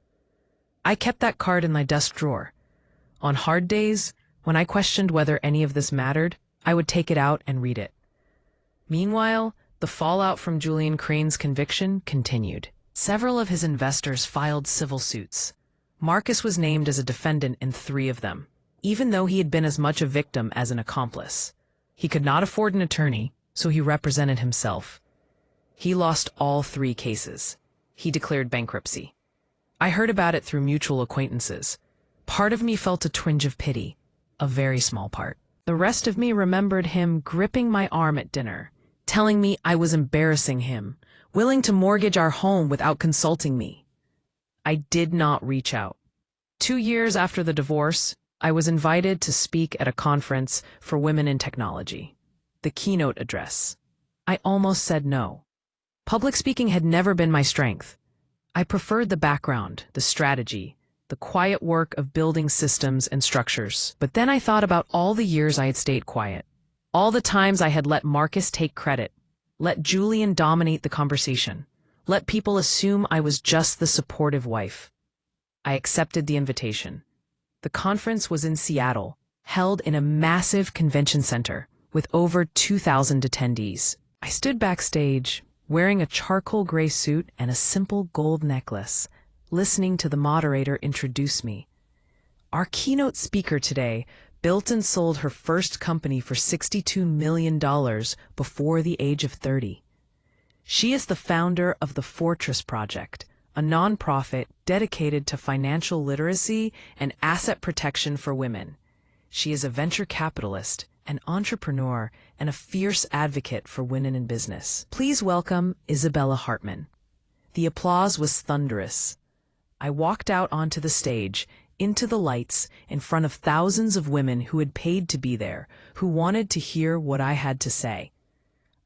I kept that card in my desk drawer. On hard days, when I questioned whether any of this mattered, I would take it out and read it. Meanwhile, the fallout from Julian Crane's conviction continued. Several of his investors filed civil suits. Marcus was named as a defendant in 3 of them, even though he had been as much a victim as an accomplice. He could not afford an attorney, so he represented himself. He lost all 3 cases. He declared bankruptcy. I heard about it through mutual acquaintances. Part of me felt a twinge of pity, a very small part. The rest of me remembered him gripping my arm at dinner, telling me I was embarrassing him, willing to mortgage our home without consulting me. I did not reach out. 2 years after the divorce, I was invited to speak at a conference for women in technology, the keynote address. I almost said no. Public speaking had never been my strength. I preferred the background, the strategy, the quiet work of building systems and structures. But then I thought about all the years I had stayed quiet, all the times I had let Marcus take credit, let Julian dominate the conversation, let people assume I was just the supportive wife. I accepted the invitation. The conference was in Seattle, held in a massive convention center with over 2,000 attendees. I stood backstage, wearing a charcoal gray suit and a simple gold necklace, listening to the moderator introduce me. Our keynote speaker today built and sold her first company for $62 million before the age of 30. She is the founder of the Fortress Project, a nonprofit dedicated to financial literacy and asset protection for women. She is a venture capitalist, an entrepreneur, and a fierce advocate for women in business. Please welcome Isabella Hartman. The applause was thunderous. I walked out onto the stage, into the lights, in front of thousands of women who had paid to be there, who wanted to hear what I had to say.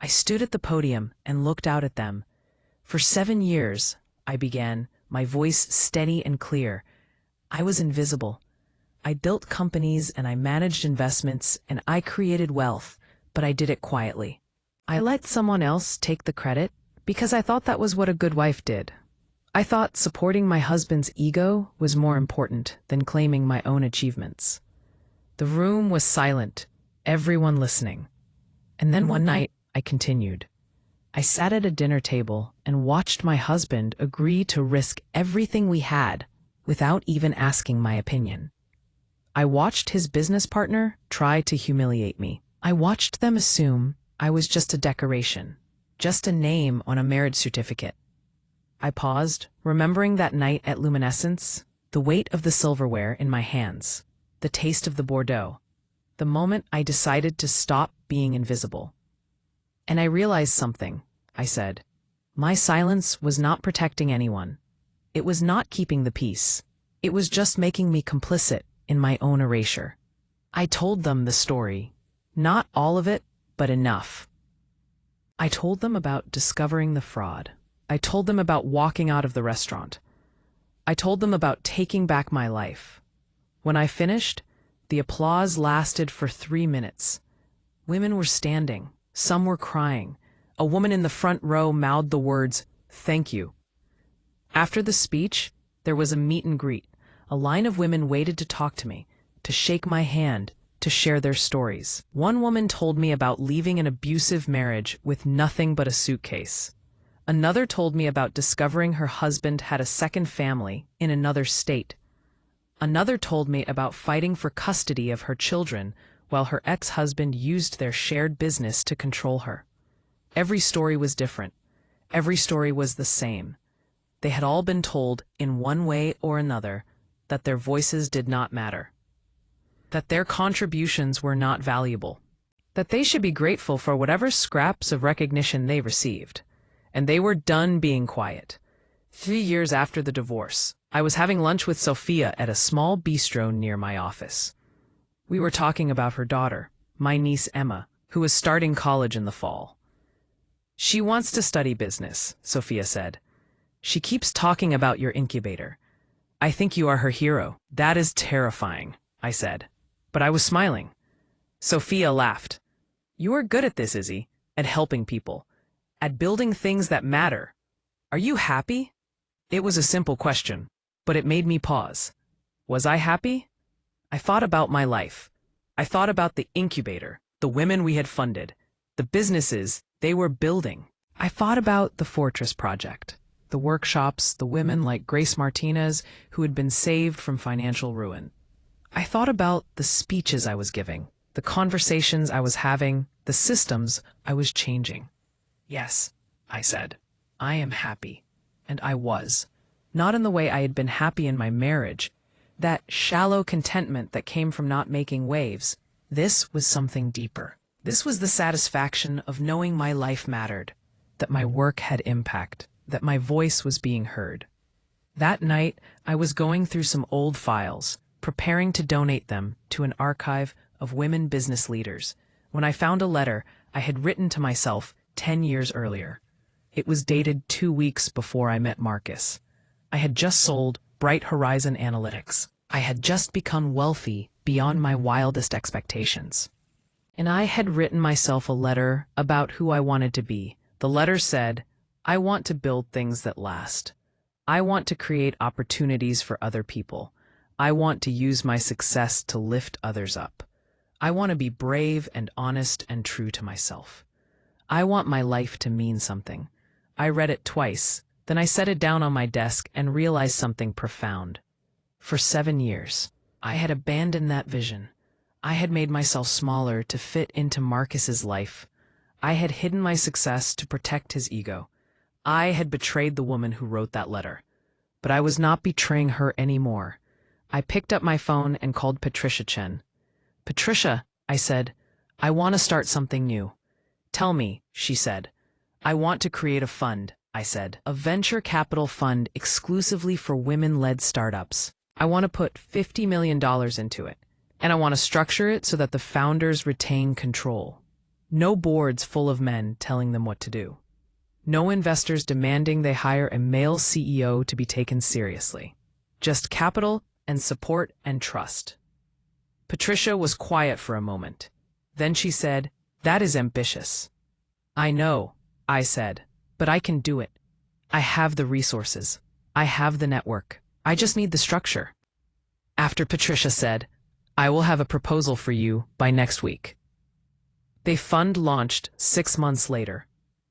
I stood at the podium and looked out at them. For 7 years, I began, my voice steady and clear. I was invisible. I built companies and I managed investments and I created wealth, but I did it quietly. I let someone else take the credit because I thought that was what a good wife did. I thought supporting my husband's ego was more important than claiming my own achievements. The room was silent, everyone listening. And then one night, I continued. I sat at a dinner table and watched my husband agree to risk everything we had without even asking my opinion. I watched his business partner try to humiliate me. I watched them assume I was just a decoration, just a name on a marriage certificate. I paused, remembering that night at Luminescence, the weight of the silverware in my hands, the taste of the Bordeaux, the moment I decided to stop being invisible. And I realized something, I said. My silence was not protecting anyone. It was not keeping the peace. It was just making me complicit in my own erasure. I told them the story. Not all of it, but enough. I told them about discovering the fraud. I told them about walking out of the restaurant. I told them about taking back my life. When I finished, the applause lasted for 3 minutes. Women were standing. Some were crying. A woman in the front row mouthed the words, "Thank you." After the speech, there was a meet and greet. A line of women waited to talk to me, to shake my hand, to share their stories. One woman told me about leaving an abusive marriage with nothing but a suitcase. Another told me about discovering her husband had a second family in another state. Another told me about fighting for custody of her children while her ex-husband used their shared business to control her. Every story was different. Every story was the same. They had all been told, in one way or another, that their voices did not matter, that their contributions were not valuable, that they should be grateful for whatever scraps of recognition they received. And they were done being quiet. 3 years after the divorce, I was having lunch with Sophia at a small bistro near my office. We were talking about her daughter, my niece Emma, who was starting college in the fall. "She wants to study business," Sophia said. "She keeps talking about your incubator. I think you are her hero." "That is terrifying," I said. But I was smiling. Sophia laughed. "You are good at this, Izzy, at helping people, at building things that matter. Are you happy?" It was a simple question, but it made me pause. Was I happy? I thought about my life. I thought about the incubator, the women we had funded, the businesses they were building. I thought about the Fortress Project, the workshops, the women like Grace Martinez who had been saved from financial ruin. I thought about the speeches I was giving, the conversations I was having, the systems I was changing. "Yes," I said, "I am happy." And I was. Not in the way I had been happy in my marriage, that shallow contentment that came from not making waves. This was something deeper. This was the satisfaction of knowing my life mattered, that my work had impact, that my voice was being heard. That night, I was going through some old files, preparing to donate them to an archive of women business leaders, when I found a letter I had written to myself 10 years earlier. It was dated 2 weeks before I met Marcus. I had just sold Bright Horizon Analytics. I had just become wealthy beyond my wildest expectations. And I had written myself a letter about who I wanted to be. The letter said, "I want to build things that last. I want to create opportunities for other people. I want to use my success to lift others up. I want to be brave and honest and true to myself. I want my life to mean something." I read it twice, then I set it down on my desk and realized something profound. For 7 years, I had abandoned that vision. I had made myself smaller to fit into Marcus's life. I had hidden my success to protect his ego. I had betrayed the woman who wrote that letter. But I was not betraying her anymore. I picked up my phone and called Patricia Chen. "Patricia," I said, "I want to start something new." "Tell me," she said. "I want to create a fund," I said. "A venture capital fund exclusively for women-led startups. I want to put $50 million into it, and I want to structure it so that the founders retain control." No boards full of men telling them what to do. No investors demanding they hire a male CEO to be taken seriously. Just capital and support and trust. Patricia was quiet for a moment. Then she said, "That is ambitious." "I know," I said, "but I can do it. I have the resources. I have the network. I just need the structure." After Patricia said, "I will have a proposal for you by next week." The fund launched 6 months later.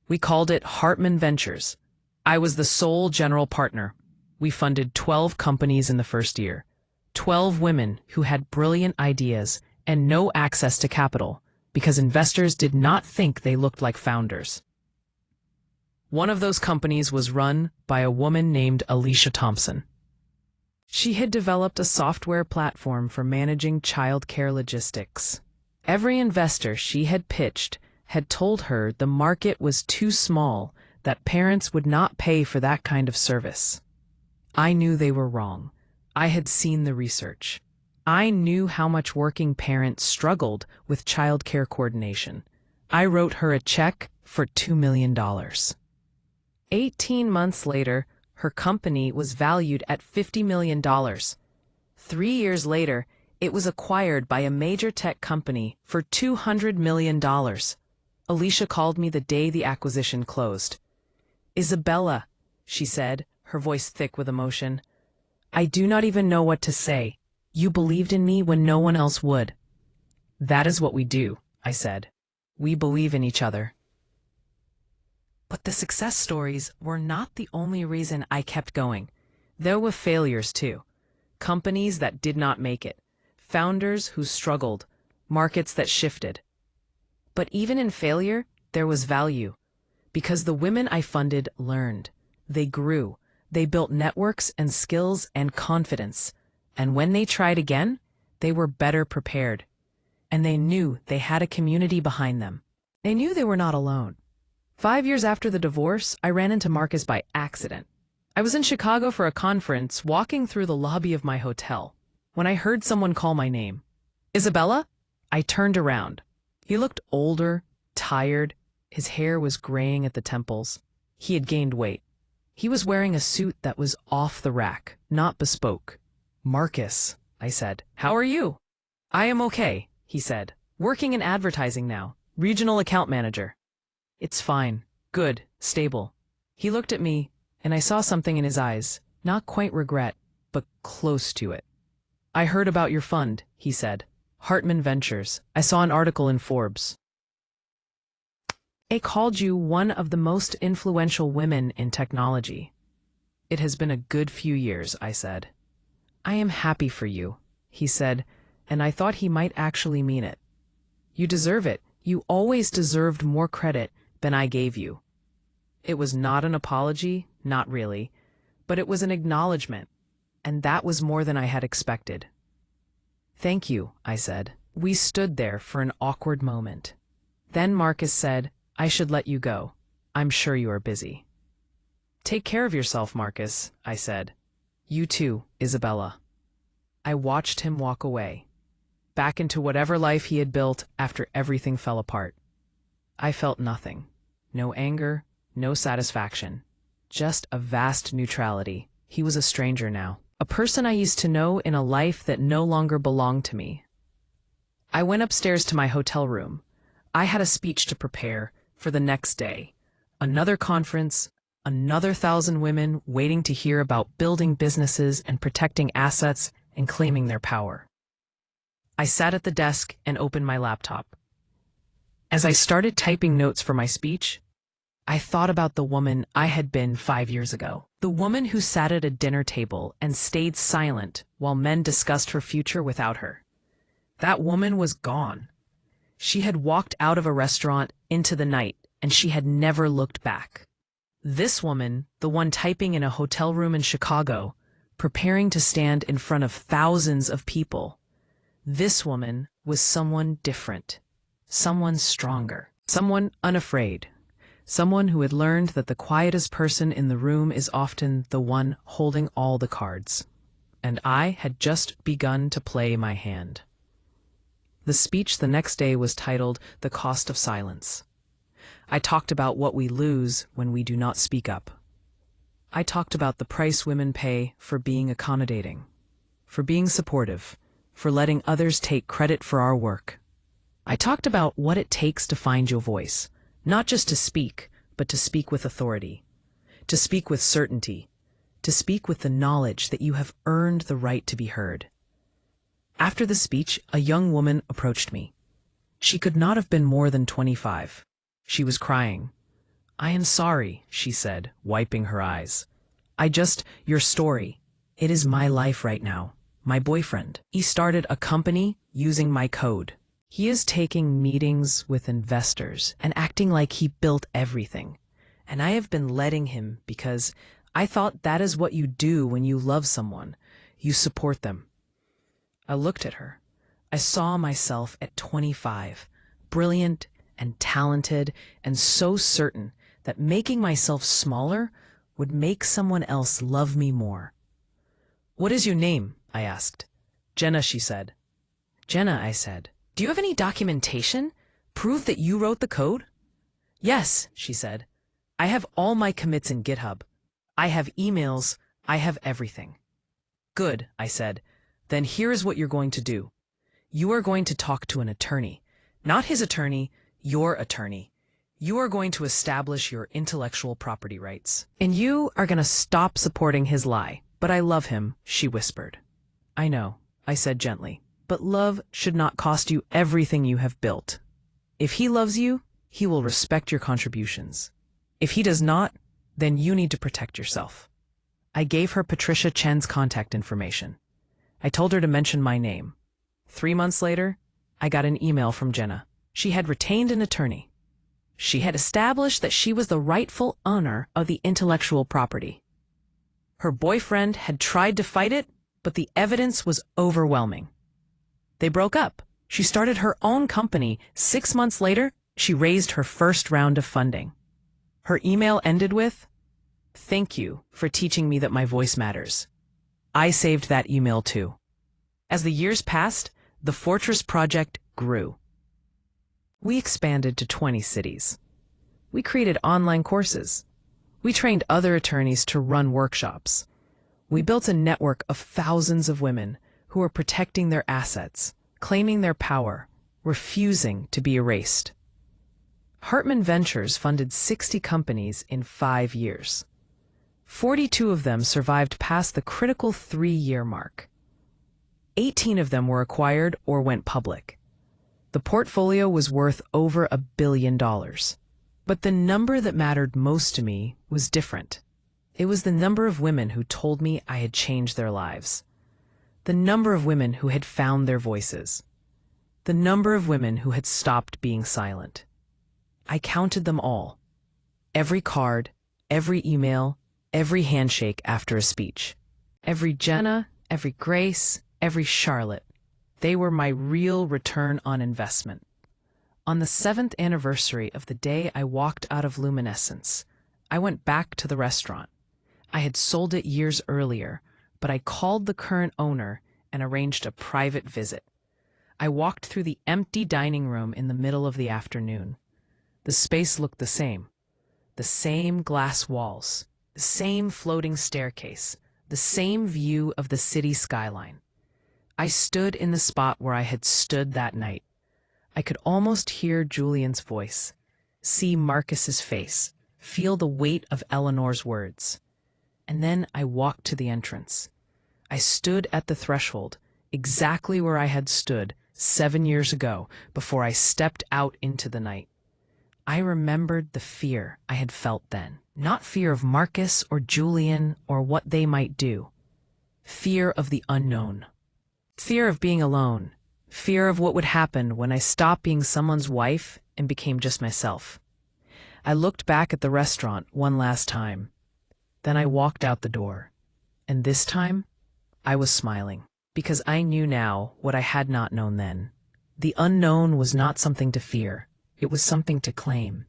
We called it Hartman Ventures. I was the sole general partner. We funded 12 companies in the first year. 12 women who had brilliant ideas and no access to capital because investors did not think they looked like founders. One of those companies was run by a woman named Alicia Thompson. She had developed a software platform for managing childcare logistics. Every investor she had pitched had told her the market was too small, that parents would not pay for that kind of service. I knew they were wrong. I had seen the research. I knew how much working parents struggled with childcare coordination. I wrote her a check for $2 million. 18 months later, her company was valued at $50 million. 3 years later, it was acquired by a major tech company for $200 million. Alicia called me the day the acquisition closed. "Isabella," she said, her voice thick with emotion, "I do not even know what to say. You believed in me when no one else would." "That is what we do," I said. "We believe in each other." But the success stories were not the only reason I kept going. There were failures too. Companies that did not make it. Founders who struggled. Markets that shifted. But even in failure, there was value. Because the women I funded learned. They grew. They built networks and skills and confidence. And when they tried again, they were better prepared. And they knew they had a community behind them. They knew they were not alone. 5 years after the divorce, I ran into Marcus by accident. I was in Chicago for a conference, walking through the lobby of my hotel, when I heard someone call my name. "Isabella?" I turned around. He looked older, tired. His hair was graying at the temples. He had gained weight. He was wearing a suit that was off the rack, not bespoke. "Marcus," I said, "how are you?" "I am okay," he said. "Working in advertising now. Regional account manager." "It's fine. Good. Stable." He looked at me, and I saw something in his eyes, not quite regret, but close to it. "I heard about your fund," he said. "Hartman Ventures. I saw an article in Forbes. It called you one of the most influential women in technology." "It has been a good few years," I said. "I am happy for you," he said, and I thought he might actually mean it. "You deserve it. You always deserved more credit than I gave you." It was not an apology, not really, but it was an acknowledgement, and that was more than I had expected. "Thank you," I said. We stood there for an awkward moment. Then Marcus said, "I should let you go. I'm sure you are busy." "Take care of yourself, Marcus," I said. "You too, Isabella." I watched him walk away, back into whatever life he had built after everything fell apart. I felt nothing. No anger, no satisfaction. Just a vast neutrality. He was a stranger now. A person I used to know in a life that no longer belonged to me. I went upstairs to my hotel room. I had a speech to prepare for the next day. Another conference, another 1,000 women waiting to hear about building businesses and protecting assets and claiming their power. I sat at the desk and opened my laptop. As I started typing notes for my speech, I thought about the woman I had been 5 years ago. The woman who sat at a dinner table and stayed silent while men discussed her future without her. That woman was gone. She had walked out of a restaurant into the night, and she had never looked back. This woman, the one typing in a hotel room in Chicago, preparing to stand in front of thousands of people. This woman was someone different, someone stronger, someone unafraid. Someone who had learned that the quietest person in the room is often the one holding all the cards. And I had just begun to play my hand. The speech the next day was titled "The Cost of Silence." I talked about what we lose when we do not speak up. I talked about the price women pay for being accommodating, for being supportive, for letting others take credit for our work. I talked about what it takes to find your voice, not just to speak, but to speak with authority, to speak with certainty, to speak with the knowledge that you have earned the right to be heard. After the speech, a young woman approached me. She could not have been more than 25. She was crying. "I am sorry," she said, wiping her eyes. Your story. It is my life right now. My boyfriend. He started a company using my code. He is taking meetings with investors and acting like he built everything. And I have been letting him because I thought that is what you do when you love someone. You support them. I looked at her. I saw myself at 25, brilliant and talented and so certain that making myself smaller would make someone else love me more. "What is your name?" I asked. "Jenna," she said. "Jenna," I said. "Do you have any documentation? Proof that you wrote the code?" "Yes," she said. "I have all my commits in GitHub. I have emails. I have everything." "Good," I said. "Then here is what you're going to do. You are going to talk to an attorney. Not his attorney, your attorney. You are going to establish your intellectual property rights. And you are going to stop supporting his lie. But I love him," she whispered. "I know," I said gently. "But love should not cost you everything you have built. If he loves you, he will respect your contributions. If he does not, then you need to protect yourself." I gave her Patricia Chen's contact information. I told her to mention my name. 3 months later, I got an email from Jenna. She had retained an attorney. She had established that she was the rightful owner of the intellectual property. Her boyfriend had tried to fight it, but the evidence was overwhelming. They broke up. She started her own company. 6 months later, she raised her first round of funding. Her email ended with, "Thank you for teaching me that my voice matters." I saved that email too. As the years passed, the Fortress Project grew. We expanded to 20 cities. We created online courses. We trained other attorneys to run workshops. We built a network of thousands of women who were protecting their assets, claiming their power, refusing to be erased. Hartman Ventures funded 60 companies in 5 years. 42 of them survived past the critical 3-year mark. 18 of them were acquired or went public. The portfolio was worth over $1 billion. But the number that mattered most to me was different. It was the number of women who told me I had changed their lives. The number of women who had found their voices. The number of women who had stopped being silent. I counted them all. Every card, every email, every handshake after a speech. Every Jenna, every Grace, every Charlotte. They were my real return on investment. On the 7th anniversary of the day I walked out of Luminescence, I went back to the restaurant. I had sold it years earlier, but I called the current owner and arranged a private visit. I walked through the empty dining room in the middle of the afternoon. The space looked the same glass walls, the same floating staircase, the same view of the city skyline. I stood in the spot where I had stood that night. I could almost hear Julian's voice, see Marcus's face, feel the weight of Eleanor's words. And then I walked to the entrance. I stood at the threshold, exactly where I had stood 7 years ago before I stepped out into the night. I remembered the fear I had felt then. Not fear of Marcus or Julian or what they might do. Fear of the unknown. Fear of being alone. Fear of what would happen when I stopped being someone's wife and became just myself. I looked back at the restaurant one last time. Then I walked out the door. And this time, I was smiling. Because I knew now what I had not known then. The unknown was not something to fear. It was something to claim.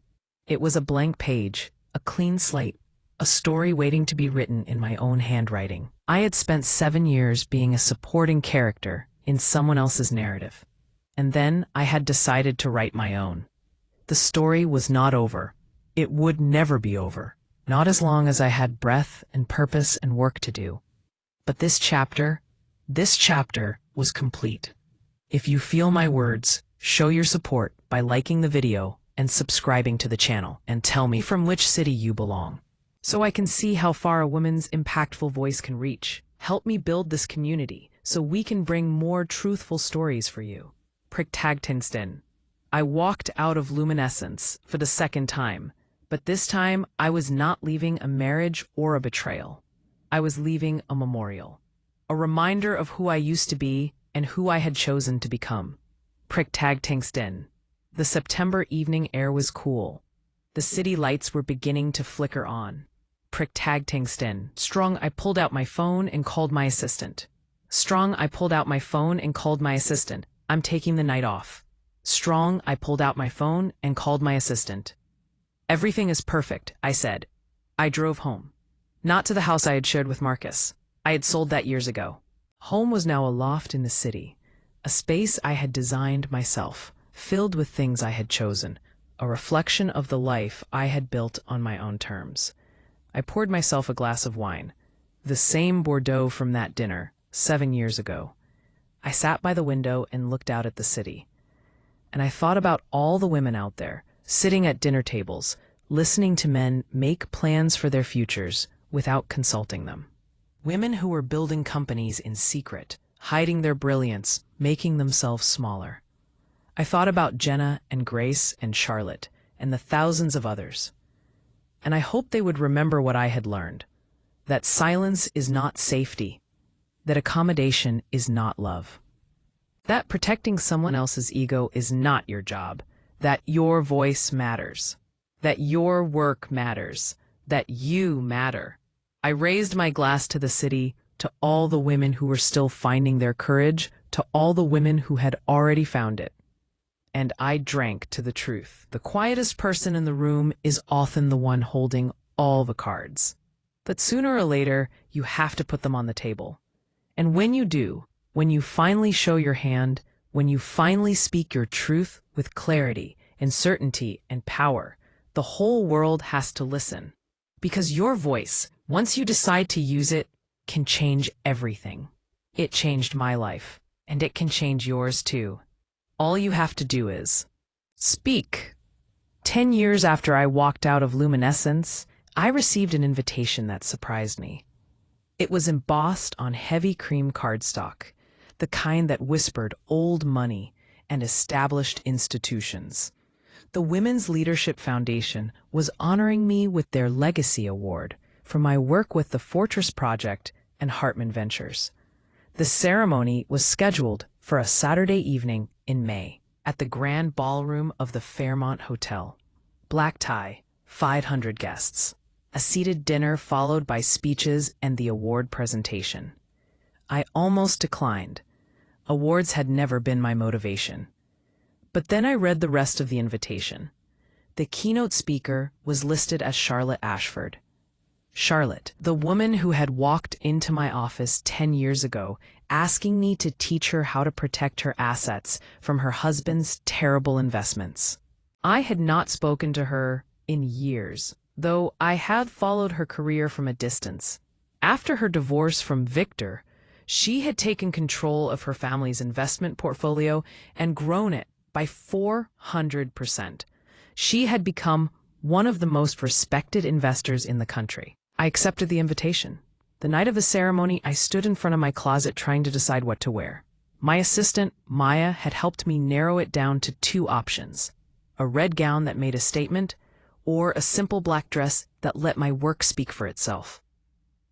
It was a blank page, a clean slate, a story waiting to be written in my own handwriting. I had spent 7 years being a supporting character in someone else's narrative. and then I had decided to write my own. The story was not over. It would never be over, not as long as I had breath and purpose and work to do. But this chapter was complete. If you feel my words, show your support by liking the video and subscribing to the channel, and tell me from which city you belong, so I can see how far a woman's impactful voice can reach. Help me build this community so we can bring more truthful stories for you. Priktagtingsten. I walked out of luminescence for the second time, but this time I was not leaving a marriage or a betrayal. I was leaving a memorial, a reminder of who I used to be and who I had chosen to become. Priktagtingsten. The September evening air was cool. The city lights were beginning to flicker on. Priktagtingsten. Strong, I pulled out my phone and called my assistant. Strong, I pulled out my phone and called my assistant. I'm taking the night off. Strong, I pulled out my phone and called my assistant. Everything is perfect, I said. I drove home. Not to the house I had shared with Marcus. I had sold that years ago. Home was now a loft in the city, a space I had designed myself, filled with things I had chosen, a reflection of the life I had built on my own terms. I poured myself a glass of wine, the same Bordeaux from that dinner, 7 years ago. I sat by the window and looked out at the city. And I thought about all the women out there, sitting at dinner tables, listening to men make plans for their futures without consulting them. Women who were building companies in secret, hiding their brilliance, making themselves smaller. I thought about Jenna and Grace and Charlotte and the thousands of others. And I hoped they would remember what I had learned, that silence is not safety, that accommodation is not love, that protecting someone else's ego is not your job, that your voice matters, that your work matters, that you matter. I raised my glass to the city, to all the women who were still finding their courage, to all the women who had already found it. And I drank to the truth. The quietest person in the room is often the one holding all the cards. But sooner or later, you have to put them on the table. And when you do, when you finally show your hand, when you finally speak your truth with clarity and certainty and power, the whole world has to listen. Because your voice, once you decide to use it, can change everything. It changed my life, and it can change yours too. All you have to do is speak. 10 years after I walked out of luminescence, I received an invitation that surprised me. It was embossed on heavy cream cardstock, the kind that whispered old money and established institutions. The Women's Leadership Foundation was honoring me with their Legacy Award for my work with the Fortress Project and Hartman Ventures. The ceremony was scheduled for a Saturday evening in May at the Grand Ballroom of the Fairmont Hotel. Black tie, 500 guests. A seated dinner followed by speeches and the award presentation. I almost declined. Awards had never been my motivation. But then I read the rest of the invitation. The keynote speaker was listed as Charlotte Ashford. Charlotte, the woman who had walked into my office 10 years ago, asking me to teach her how to protect her assets from her husband's terrible investments. I had not spoken to her in years, though I had followed her career from a distance. After her divorce from Victor, she had taken control of her family's investment portfolio and grown it by 400%. She had become one of the most respected investors in the country. I accepted the invitation. The night of the ceremony, I stood in front of my closet trying to decide what to wear. My assistant, Maya, had helped me narrow it down to 2 options: a red gown that made a statement, or a simple black dress that let my work speak for itself.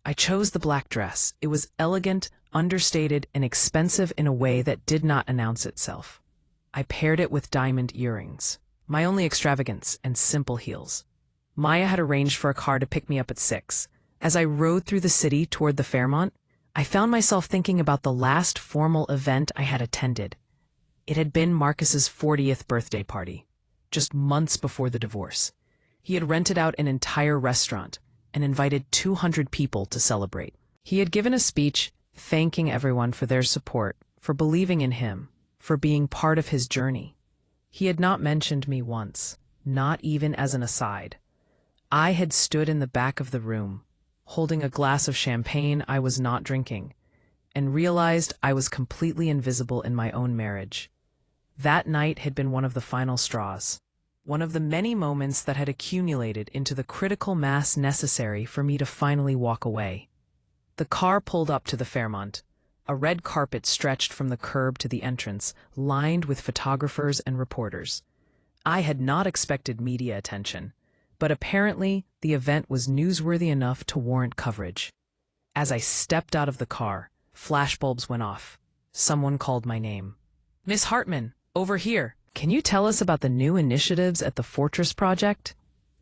I chose the black dress. It was elegant, understated, and expensive in a way that did not announce itself. I paired it with diamond earrings, my only extravagance, and simple heels. Maya had arranged for a car to pick me up at 6. As I rode through the city toward the Fairmont, I found myself thinking about the last formal event I had attended. It had been Marcus's 40th birthday party, just months before the divorce. He had rented out an entire restaurant and invited 200 people to celebrate. He had given a speech thanking everyone for their support, for believing in him, for being part of his journey. He had not mentioned me once, not even as an aside. I had stood in the back of the room, holding a glass of champagne I was not drinking, and realized I was completely invisible in my own marriage. That night had been one of the final straws, one of the many moments that had accumulated into the critical mass necessary for me to finally walk away. The car pulled up to the Fairmont. A red carpet stretched from the curb to the entrance, lined with photographers and reporters. I had not expected media attention, but apparently the event was newsworthy enough to warrant coverage. As I stepped out of the car, flashbulbs went off. Someone called my name. "Miss Hartman, over here. Can you tell us about the new initiatives at the Fortress Project?"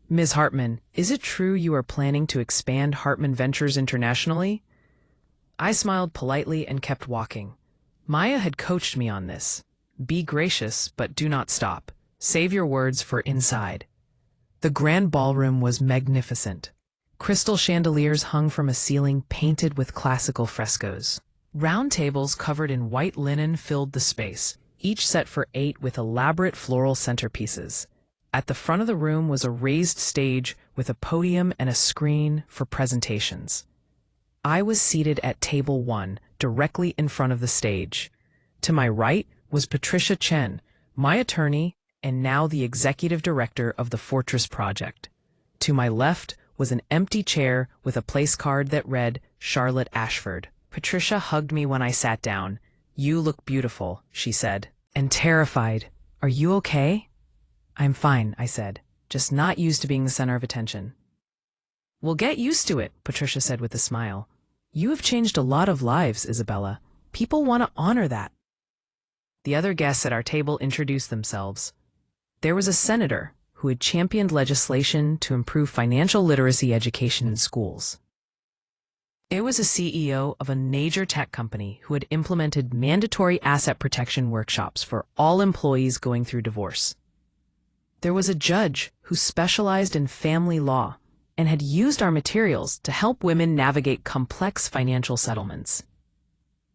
"Ms. Hartman, is it true you are planning to expand Hartman Ventures internationally?" I smiled politely and kept walking. Maya had coached me on this. Be gracious, but do not stop. Save your words for inside. The grand ballroom was magnificent. Crystal chandeliers hung from a ceiling painted with classical frescoes. Round tables covered in white linen filled the space, each set for 8 with elaborate floral centerpieces. At the front of the room was a raised stage with a podium and a screen for presentations. I was seated at table 1, directly in front of the stage. To my right was Patricia Chen, my attorney and now the executive director of the Fortress Project. To my left was an empty chair with a place card that read, Charlotte Ashford. Patricia hugged me when I sat down. "You look beautiful," she said, and terrified. "Are you okay?" "I'm fine," I said, "just not used to being the center of attention." "We'll get used to it," Patricia said with a smile. "You have changed a lot of lives, Isabella. People want to honor that." The other guests at our table introduced themselves. There was a senator who had championed legislation to improve financial literacy education in schools. There was a CEO of a major tech company who had implemented mandatory asset protection workshops for all employees going through divorce. There was a judge who specialized in family law and had used our materials to help women navigate complex financial settlements.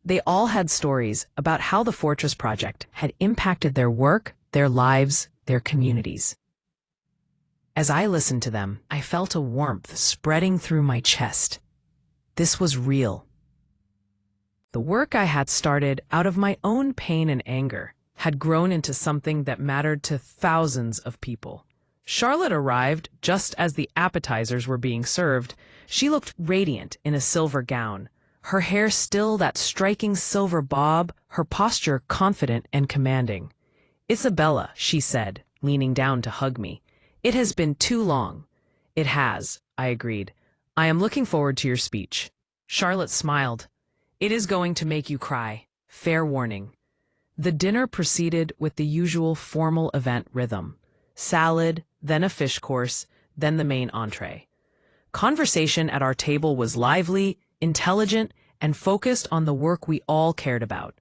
They all had stories about how the Fortress Project had impacted their work, their lives, their communities. As I listened to them, I felt a warmth spreading through my chest. This was real. The work I had started out of my own pain and anger had grown into something that mattered to thousands of people. Charlotte arrived just as the appetizers were being served. She looked radiant in a silver gown, her hair still that striking silver bob, her posture confident and commanding. "Isabella," she said, leaning down to hug me. "It has been too long." "It has," I agreed. "I am looking forward to your speech." Charlotte smiled. "It is going to make you cry. Fair warning." The dinner proceeded with the usual formal event rhythm. Salad, then a fish course, then the main entree. Conversation at our table was lively, intelligent, and focused on the work we all cared about.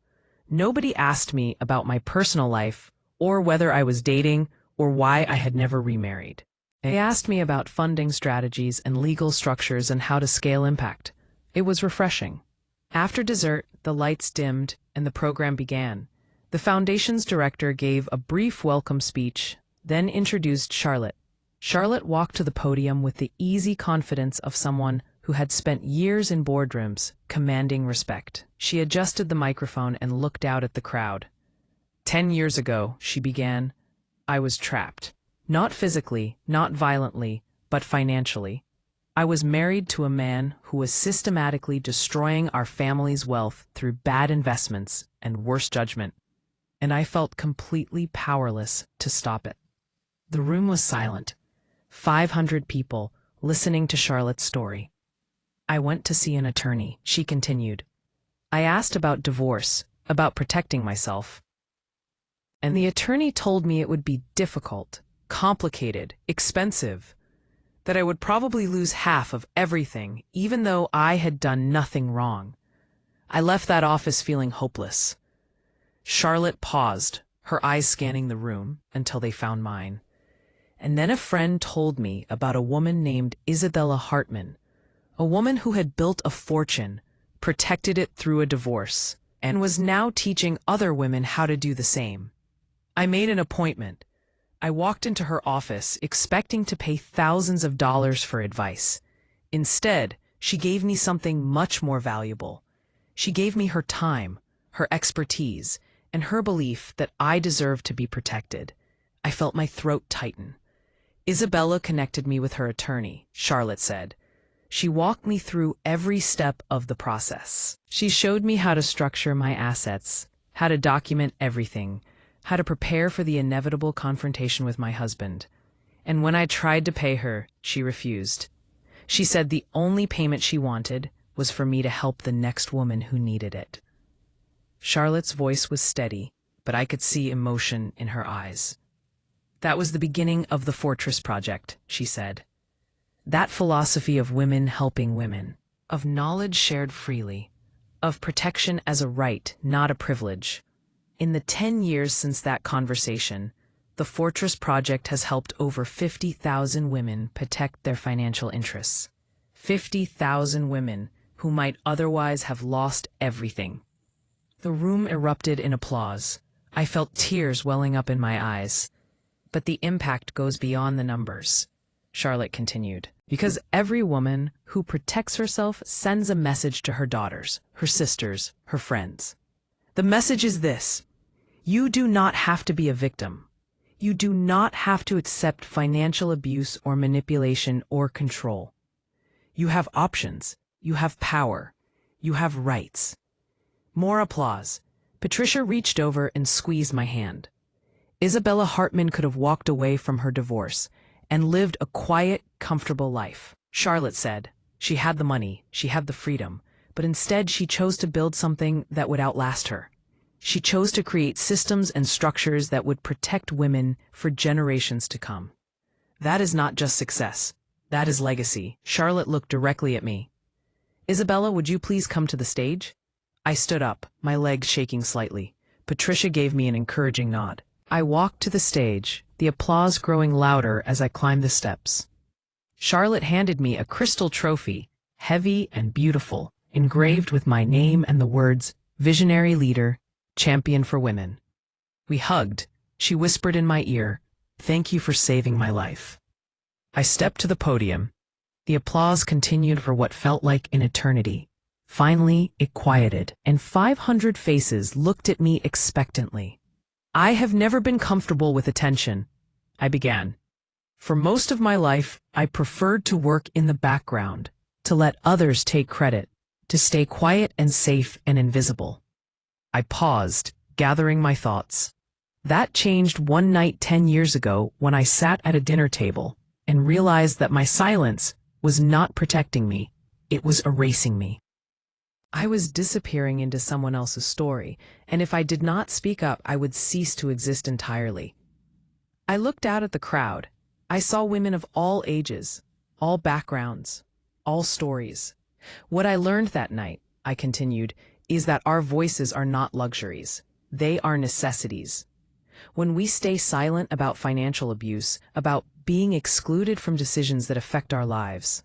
Nobody asked me about my personal life, or whether I was dating, or why I had never remarried. They asked me about funding strategies and legal structures and how to scale impact. It was refreshing. After dessert, the lights dimmed and the program began. The Foundation's director gave a brief welcome speech, then introduced Charlotte. Charlotte walked to the podium with the easy confidence of someone who had spent years in boardrooms, commanding respect. She adjusted the microphone and looked out at the crowd. 10 years ago, she began, I was trapped. Not physically, not violently, but financially. I was married to a man who was systematically destroying our family's wealth through bad investments and worse judgment, and I felt completely powerless to stop it. The room was silent. 500 people listening to Charlotte's story. I went to see an attorney, she continued. I asked about divorce, about protecting myself. And the attorney told me it would be difficult, complicated, expensive, that I would probably lose half of everything, even though I had done nothing wrong. I left that office feeling hopeless. Charlotte paused, her eyes scanning the room until they found mine. And then a friend told me about a woman named Isabella Hartman, a woman who had built a fortune, protected it through a divorce, and was now teaching other women how to do the same. I made an appointment. I walked into her office expecting to pay thousands of dollars for advice. Instead, she gave me something much more valuable. She gave me her time, her expertise, and her belief that I deserved to be protected. I felt my throat tighten. Isabella connected me with her attorney, Charlotte said. She walked me through every step of the process. She showed me how to structure my assets, how to document everything, how to prepare for the inevitable confrontation with my husband. And when I tried to pay her, she refused. She said the only payment she wanted was for me to help the next woman who needed it. Charlotte's voice was steady, but I could see emotion in her eyes. That was the beginning of the Fortress Project, she said. That philosophy of women helping women, of knowledge shared freely, of protection as a right, not a privilege. In the 10 years since that conversation, the Fortress Project has helped over 50,000 women protect their financial interests. 50,000 women who might otherwise have lost everything. The room erupted in applause. I felt tears welling up in my eyes. But the impact goes beyond the numbers, Charlotte continued, because every woman who protects herself sends a message to her daughters, her sisters, her friends. The message is this: you do not have to be a victim. You do not have to accept financial abuse or manipulation or control. You have options. You have power. You have rights. More applause. Patricia reached over and squeezed my hand. Isabella Hartman could have walked away from her divorce and lived a quiet, comfortable life. Charlotte said she had the money, she had the freedom, but instead she chose to build something that would outlast her. She chose to create systems and structures that would protect women for generations to come. That is not just success. That is legacy. Charlotte looked directly at me. Isabella, would you please come to the stage? I stood up, my legs shaking slightly. Patricia gave me an encouraging nod. I walked to the stage, the applause growing louder as I climbed the steps. Charlotte handed me a crystal trophy, heavy and beautiful, engraved with my name and the words, "Visionary Leader, Champion for Women." We hugged. She whispered in my ear, "Thank you for saving my life." I stepped to the podium. The applause continued for what felt like an eternity. Finally, it quieted, and 500 faces looked at me expectantly. I have never been comfortable with attention, I began. For most of my life, I preferred to work in the background, to let others take credit, to stay quiet and safe and invisible. I paused, gathering my thoughts. That changed one night 10 years ago when I sat at a dinner table and realized that my silence was not protecting me, it was erasing me. I was disappearing into someone else's story, and if I did not speak up, I would cease to exist entirely. I looked out at the crowd. I saw women of all ages, all backgrounds, all stories. What I learned that night, I continued, is that our voices are not luxuries. They are necessities. When we stay silent about financial abuse, about being excluded from decisions that affect our lives,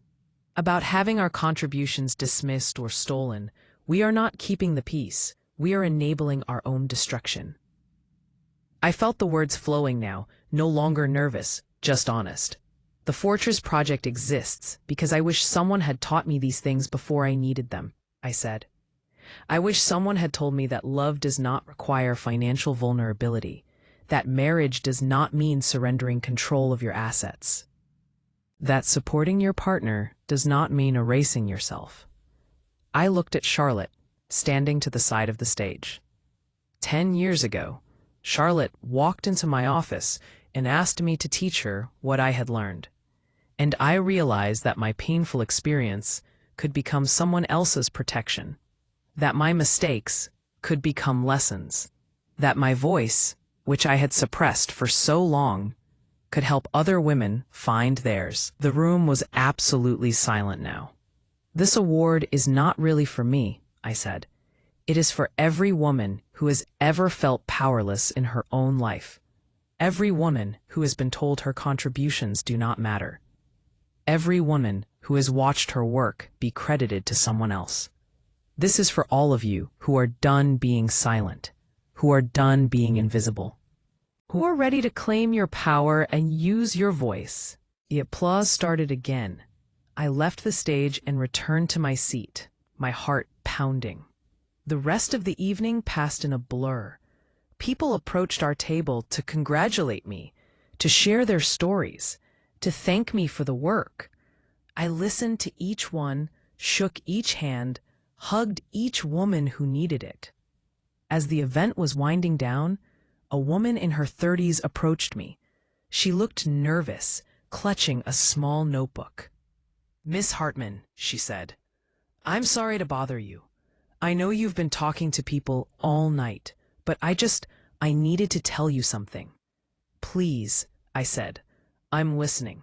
about having our contributions dismissed or stolen, we are not keeping the peace. We are enabling our own destruction. I felt the words flowing now, no longer nervous, just honest. The Fortress Project exists because I wish someone had taught me these things before I needed them, I said. I wish someone had told me that love does not require financial vulnerability, that marriage does not mean surrendering control of your assets, that supporting your partner does not mean erasing yourself. I looked at Charlotte, standing to the side of the stage. 10 years ago, Charlotte walked into my office and asked me to teach her what I had learned. And I realized that my painful experience could become someone else's protection, that my mistakes could become lessons, that my voice, which I had suppressed for so long, could help other women find theirs. The room was absolutely silent now. This award is not really for me, I said. It is for every woman who has ever felt powerless in her own life. Every woman who has been told her contributions do not matter. Every woman who has watched her work be credited to someone else. This is for all of you who are done being silent, who are done being invisible, who are ready to claim your power and use your voice. The applause started again. I left the stage and returned to my seat, my heart pounding. The rest of the evening passed in a blur. People approached our table to congratulate me, to share their stories, to thank me for the work. I listened to each one, shook each hand, hugged each woman who needed it. As the event was winding down, a woman in her 30s approached me. She looked nervous, clutching a small notebook. "Miss Hartman," she said, "I'm sorry to bother you. I know you've been talking to people all night, but I needed to tell you something." "Please," I said, "I'm listening."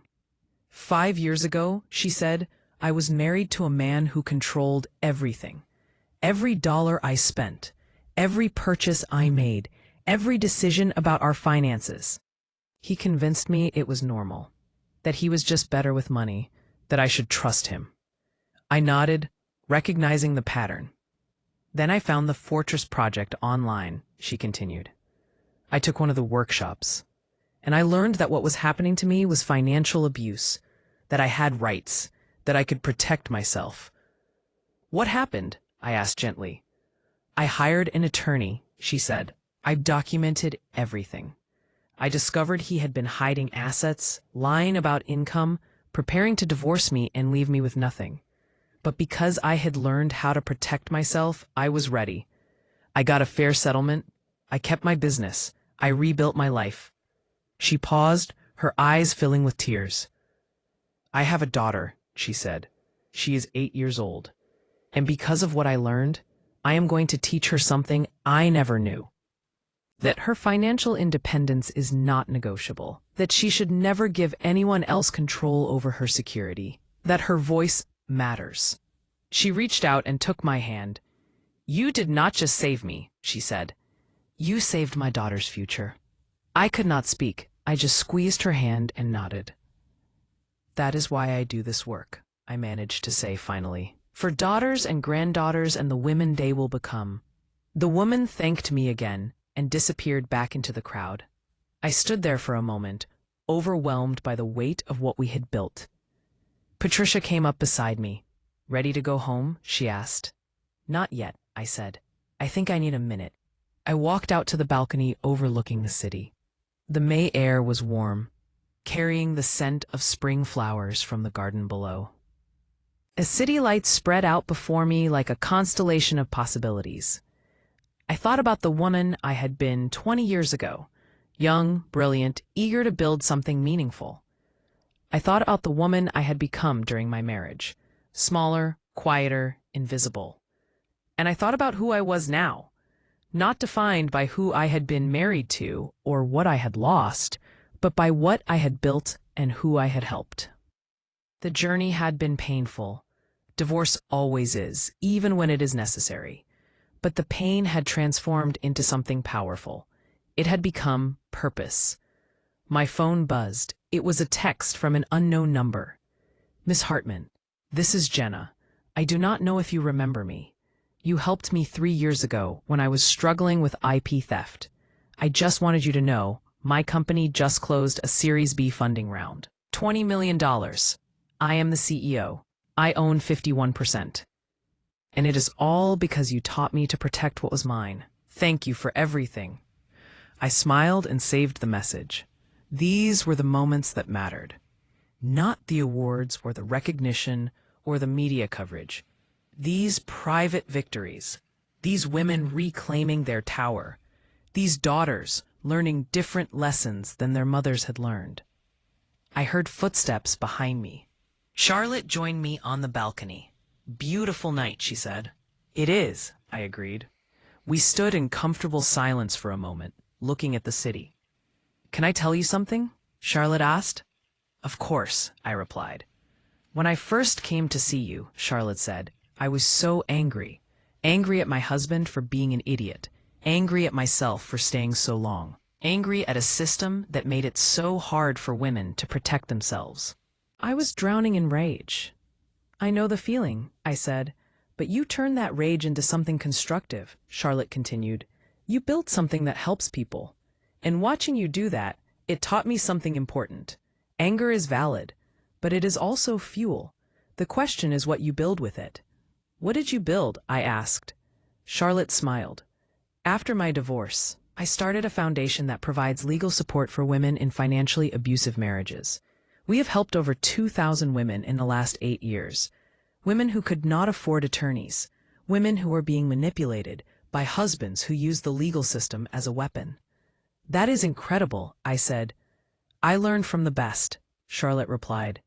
5 years ago," she said, "I was married to a man who controlled everything. Every dollar I spent, every purchase I made, every decision about our finances. He convinced me it was normal, that he was just better with money, that I should trust him." I nodded, recognizing the pattern. "Then I found the Fortress Project online," she continued. "I took one of the workshops, and I learned that what was happening to me was financial abuse, that I had rights, that I could protect myself." "What happened?" I asked gently. "I hired an attorney," she said. "I've documented everything. I discovered he had been hiding assets, lying about income, preparing to divorce me and leave me with nothing. But because I had learned how to protect myself, I was ready. I got a fair settlement. I kept my business. I rebuilt my life." She paused, her eyes filling with tears. "I have a daughter," she said. "She is 8 years old. And because of what I learned, I am going to teach her something I never knew. That her financial independence is not negotiable. That she should never give anyone else control over her security. That her voice matters." She reached out and took my hand. "You did not just save me," she said. "You saved my daughter's future." I could not speak. I just squeezed her hand and nodded. "That is why I do this work," I managed to say finally. "For daughters and granddaughters and the women they will become." The woman thanked me again and disappeared back into the crowd. I stood there for a moment, overwhelmed by the weight of what we had built. Patricia came up beside me. "Ready to go home?" she asked. "Not yet," I said. "I think I need a minute." I walked out to the balcony overlooking the city. The May air was warm, carrying the scent of spring flowers from the garden below. A city light spread out before me like a constellation of possibilities. I thought about the woman I had been 20 years ago, young, brilliant, eager to build something meaningful. I thought about the woman I had become during my marriage, smaller, quieter, invisible. And I thought about who I was now, not defined by who I had been married to or what I had lost, but by what I had built and who I had helped. The journey had been painful. Divorce always is, even when it is necessary. But the pain had transformed into something powerful. It had become purpose. My phone buzzed. It was a text from an unknown number. "Miss Hartman, this is Jenna. I do not know if you remember me. You helped me 3 years ago when I was struggling with IP theft. I just wanted you to know, my company just closed a Series B funding round. $20 million. I am the CEO. I own 51%. And it is all because you taught me to protect what was mine. Thank you for everything." I smiled and saved the message. These were the moments that mattered. Not the awards or the recognition or the media coverage. These private victories. These women reclaiming their tower. These daughters learning different lessons than their mothers had learned. I heard footsteps behind me. Charlotte joined me on the balcony. "Beautiful night," she said. "It is," I agreed. We stood in comfortable silence for a moment, looking at the city. "Can I tell you something?" Charlotte asked. "Of course," I replied. "When I first came to see you," Charlotte said, "I was so angry. Angry at my husband for being an idiot. Angry at myself for staying so long. Angry at a system that made it so hard for women to protect themselves. I was drowning in rage." "I know the feeling," I said, "but But you turned that rage into something constructive, Charlotte continued. You built something that helps people. And watching you do that, it taught me something important. Anger is valid, but it is also fuel. The question is what you build with it. What did you build? I asked. Charlotte smiled. After my divorce, I started a foundation that provides legal support for women in financially abusive marriages. We have helped over 2,000 women in the last 8 years. Women who could not afford attorneys. Women who were being manipulated by husbands who used the legal system as a weapon. That is incredible, I said. I learned from the best, Charlotte replied.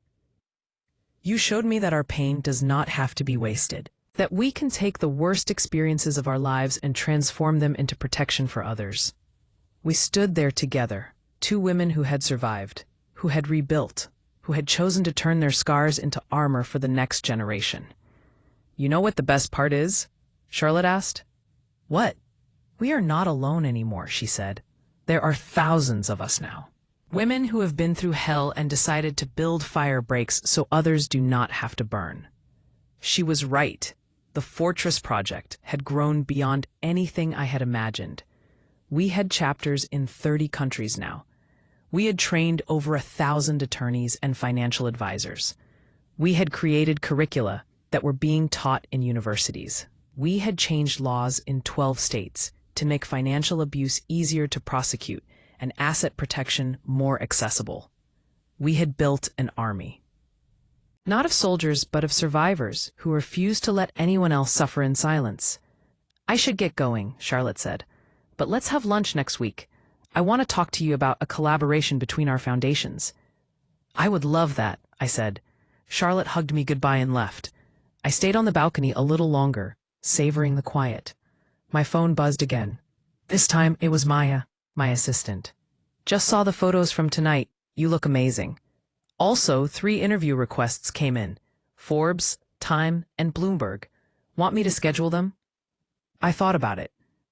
You showed me that our pain does not have to be wasted, that we can take the worst experiences of our lives and transform them into protection for others. We stood there together, two women who had survived, who had rebuilt, who had chosen to turn their scars into armor for the next generation. You know what the best part is? Charlotte asked. What? We are not alone anymore, she said. There are thousands of us now. Women who have been through hell and decided to build fire breaks so others do not have to burn. She was right. The Fortress Project had grown beyond anything I had imagined. We had chapters in 30 countries now. We had trained over 1,000 attorneys and financial advisors. We had created curricula that were being taught in universities. We had changed laws in 12 states to make financial abuse easier to prosecute and asset protection more accessible. We had built an army. Not of soldiers, but of survivors who refused to let anyone else suffer in silence. I should get going, Charlotte said, but let's have lunch next week. I want to talk to you about a collaboration between our foundations. I would love that, I said. Charlotte hugged me goodbye and left. I stayed on the balcony a little longer, savoring the quiet. My phone buzzed again. This time it was Maya, my assistant. Just saw the photos from tonight. You look amazing. Also, 3 interview requests came in. Forbes, Time, and Bloomberg. Want me to schedule them? I thought about it.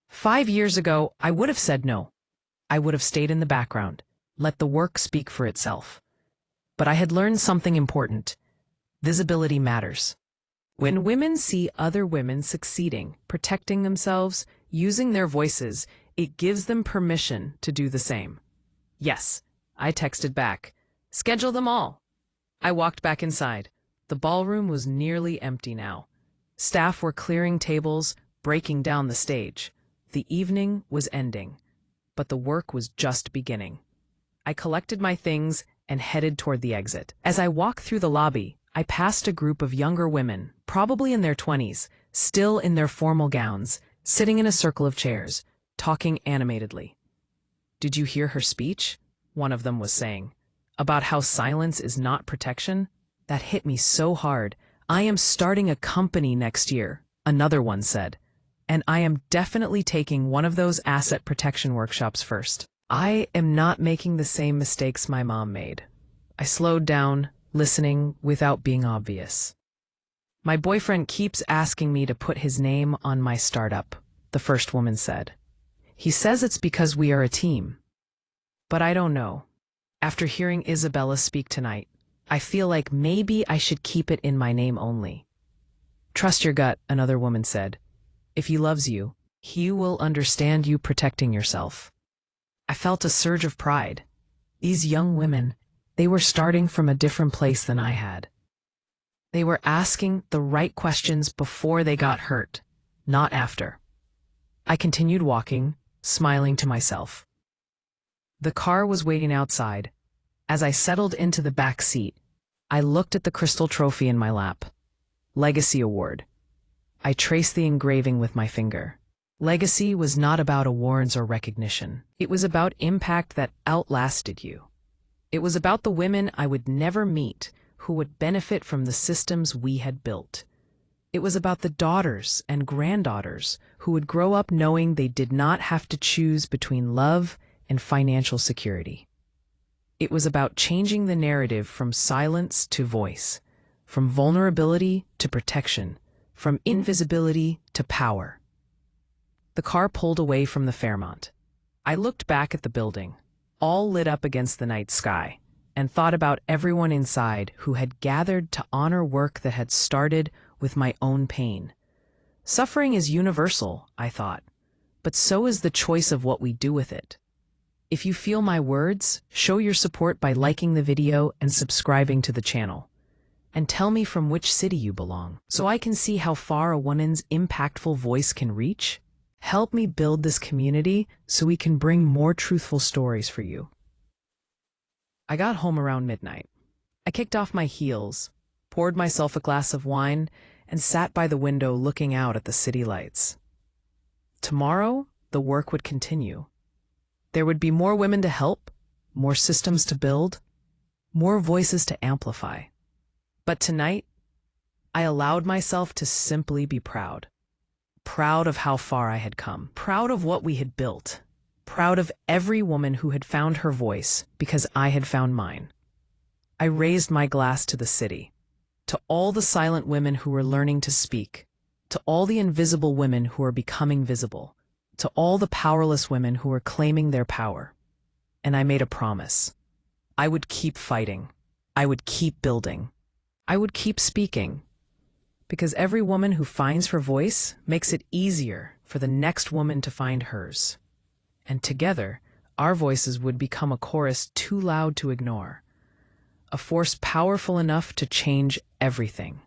5 years ago, I would have said no. I would have stayed in the background, let the work speak for itself. But I had learned something important. Visibility matters. When women see other women succeeding, protecting themselves, using their voices, it gives them permission to do the same. Yes, I texted back. Schedule them all. I walked back inside. The ballroom was nearly empty now. Staff were clearing tables, breaking down the stage. The evening was ending, but the work was just beginning. I collected my things and headed toward the exit. As I walked through the lobby, I passed a group of younger women, probably in their 20s, still in their formal gowns, sitting in a circle of chairs, talking animatedly. Did you hear her speech? One of them was saying. About how silence is not protection? That hit me so hard. I am starting a company next year, another one said. And I am definitely taking one of those asset protection workshops first. I am not making the same mistakes my mom made. I slowed down, listening without being obvious. My boyfriend keeps asking me to put his name on my startup, the first woman said. He says it's because we are a team. But I don't know. After hearing Isabella speak tonight, I feel like maybe I should keep it in my name only. Trust your gut, another woman said. If he loves you, he will understand you protecting yourself. I felt a surge of pride. These young women, they were starting from a different place than I had. They were asking the right questions before they got hurt, not after. I continued walking, smiling to myself. The car was waiting outside. As I settled into the back seat, I looked at the crystal trophy in my lap. Legacy Award. I traced the engraving with my finger. Legacy was not about awards or recognition. It was about impact that outlasted you. It was about the women I would never meet who would benefit from the systems we had built. It was about the daughters and granddaughters who would grow up knowing they did not have to choose between love and financial security. It was about changing the narrative from silence to voice, from vulnerability to protection, from invisibility to power. The car pulled away from the Fairmont. I looked back at the building, all lit up against the night sky, and thought about everyone inside who had gathered to honor work that had started with my own pain, Suffering is universal, I thought, but so is the choice of what we do with it. If you feel my words, show your support by liking the video and subscribing to the channel. And tell me from which city you belong, so I can see how far a woman's impactful voice can reach. Help me build this community so we can bring more truthful stories for you. I got home around midnight. I kicked off my heels, poured myself a glass of wine, and sat by the window looking out at the city lights. Tomorrow, the work would continue. There would be more women to help, more systems to build, more voices to amplify. But tonight, I allowed myself to simply be proud. Proud of how far I had come. Proud of what we had built. Proud of every woman who had found her voice because I had found mine. I raised my glass to the city, to all the silent women who were learning to speak, to all the invisible women who are becoming visible, to all the powerless women who are claiming their power. And I made a promise. I would keep fighting. I would keep building. I would keep speaking, because every woman who finds her voice makes it easier for the next woman to find hers. And together, our voices would become a chorus too loud to ignore, a force powerful enough to change everything.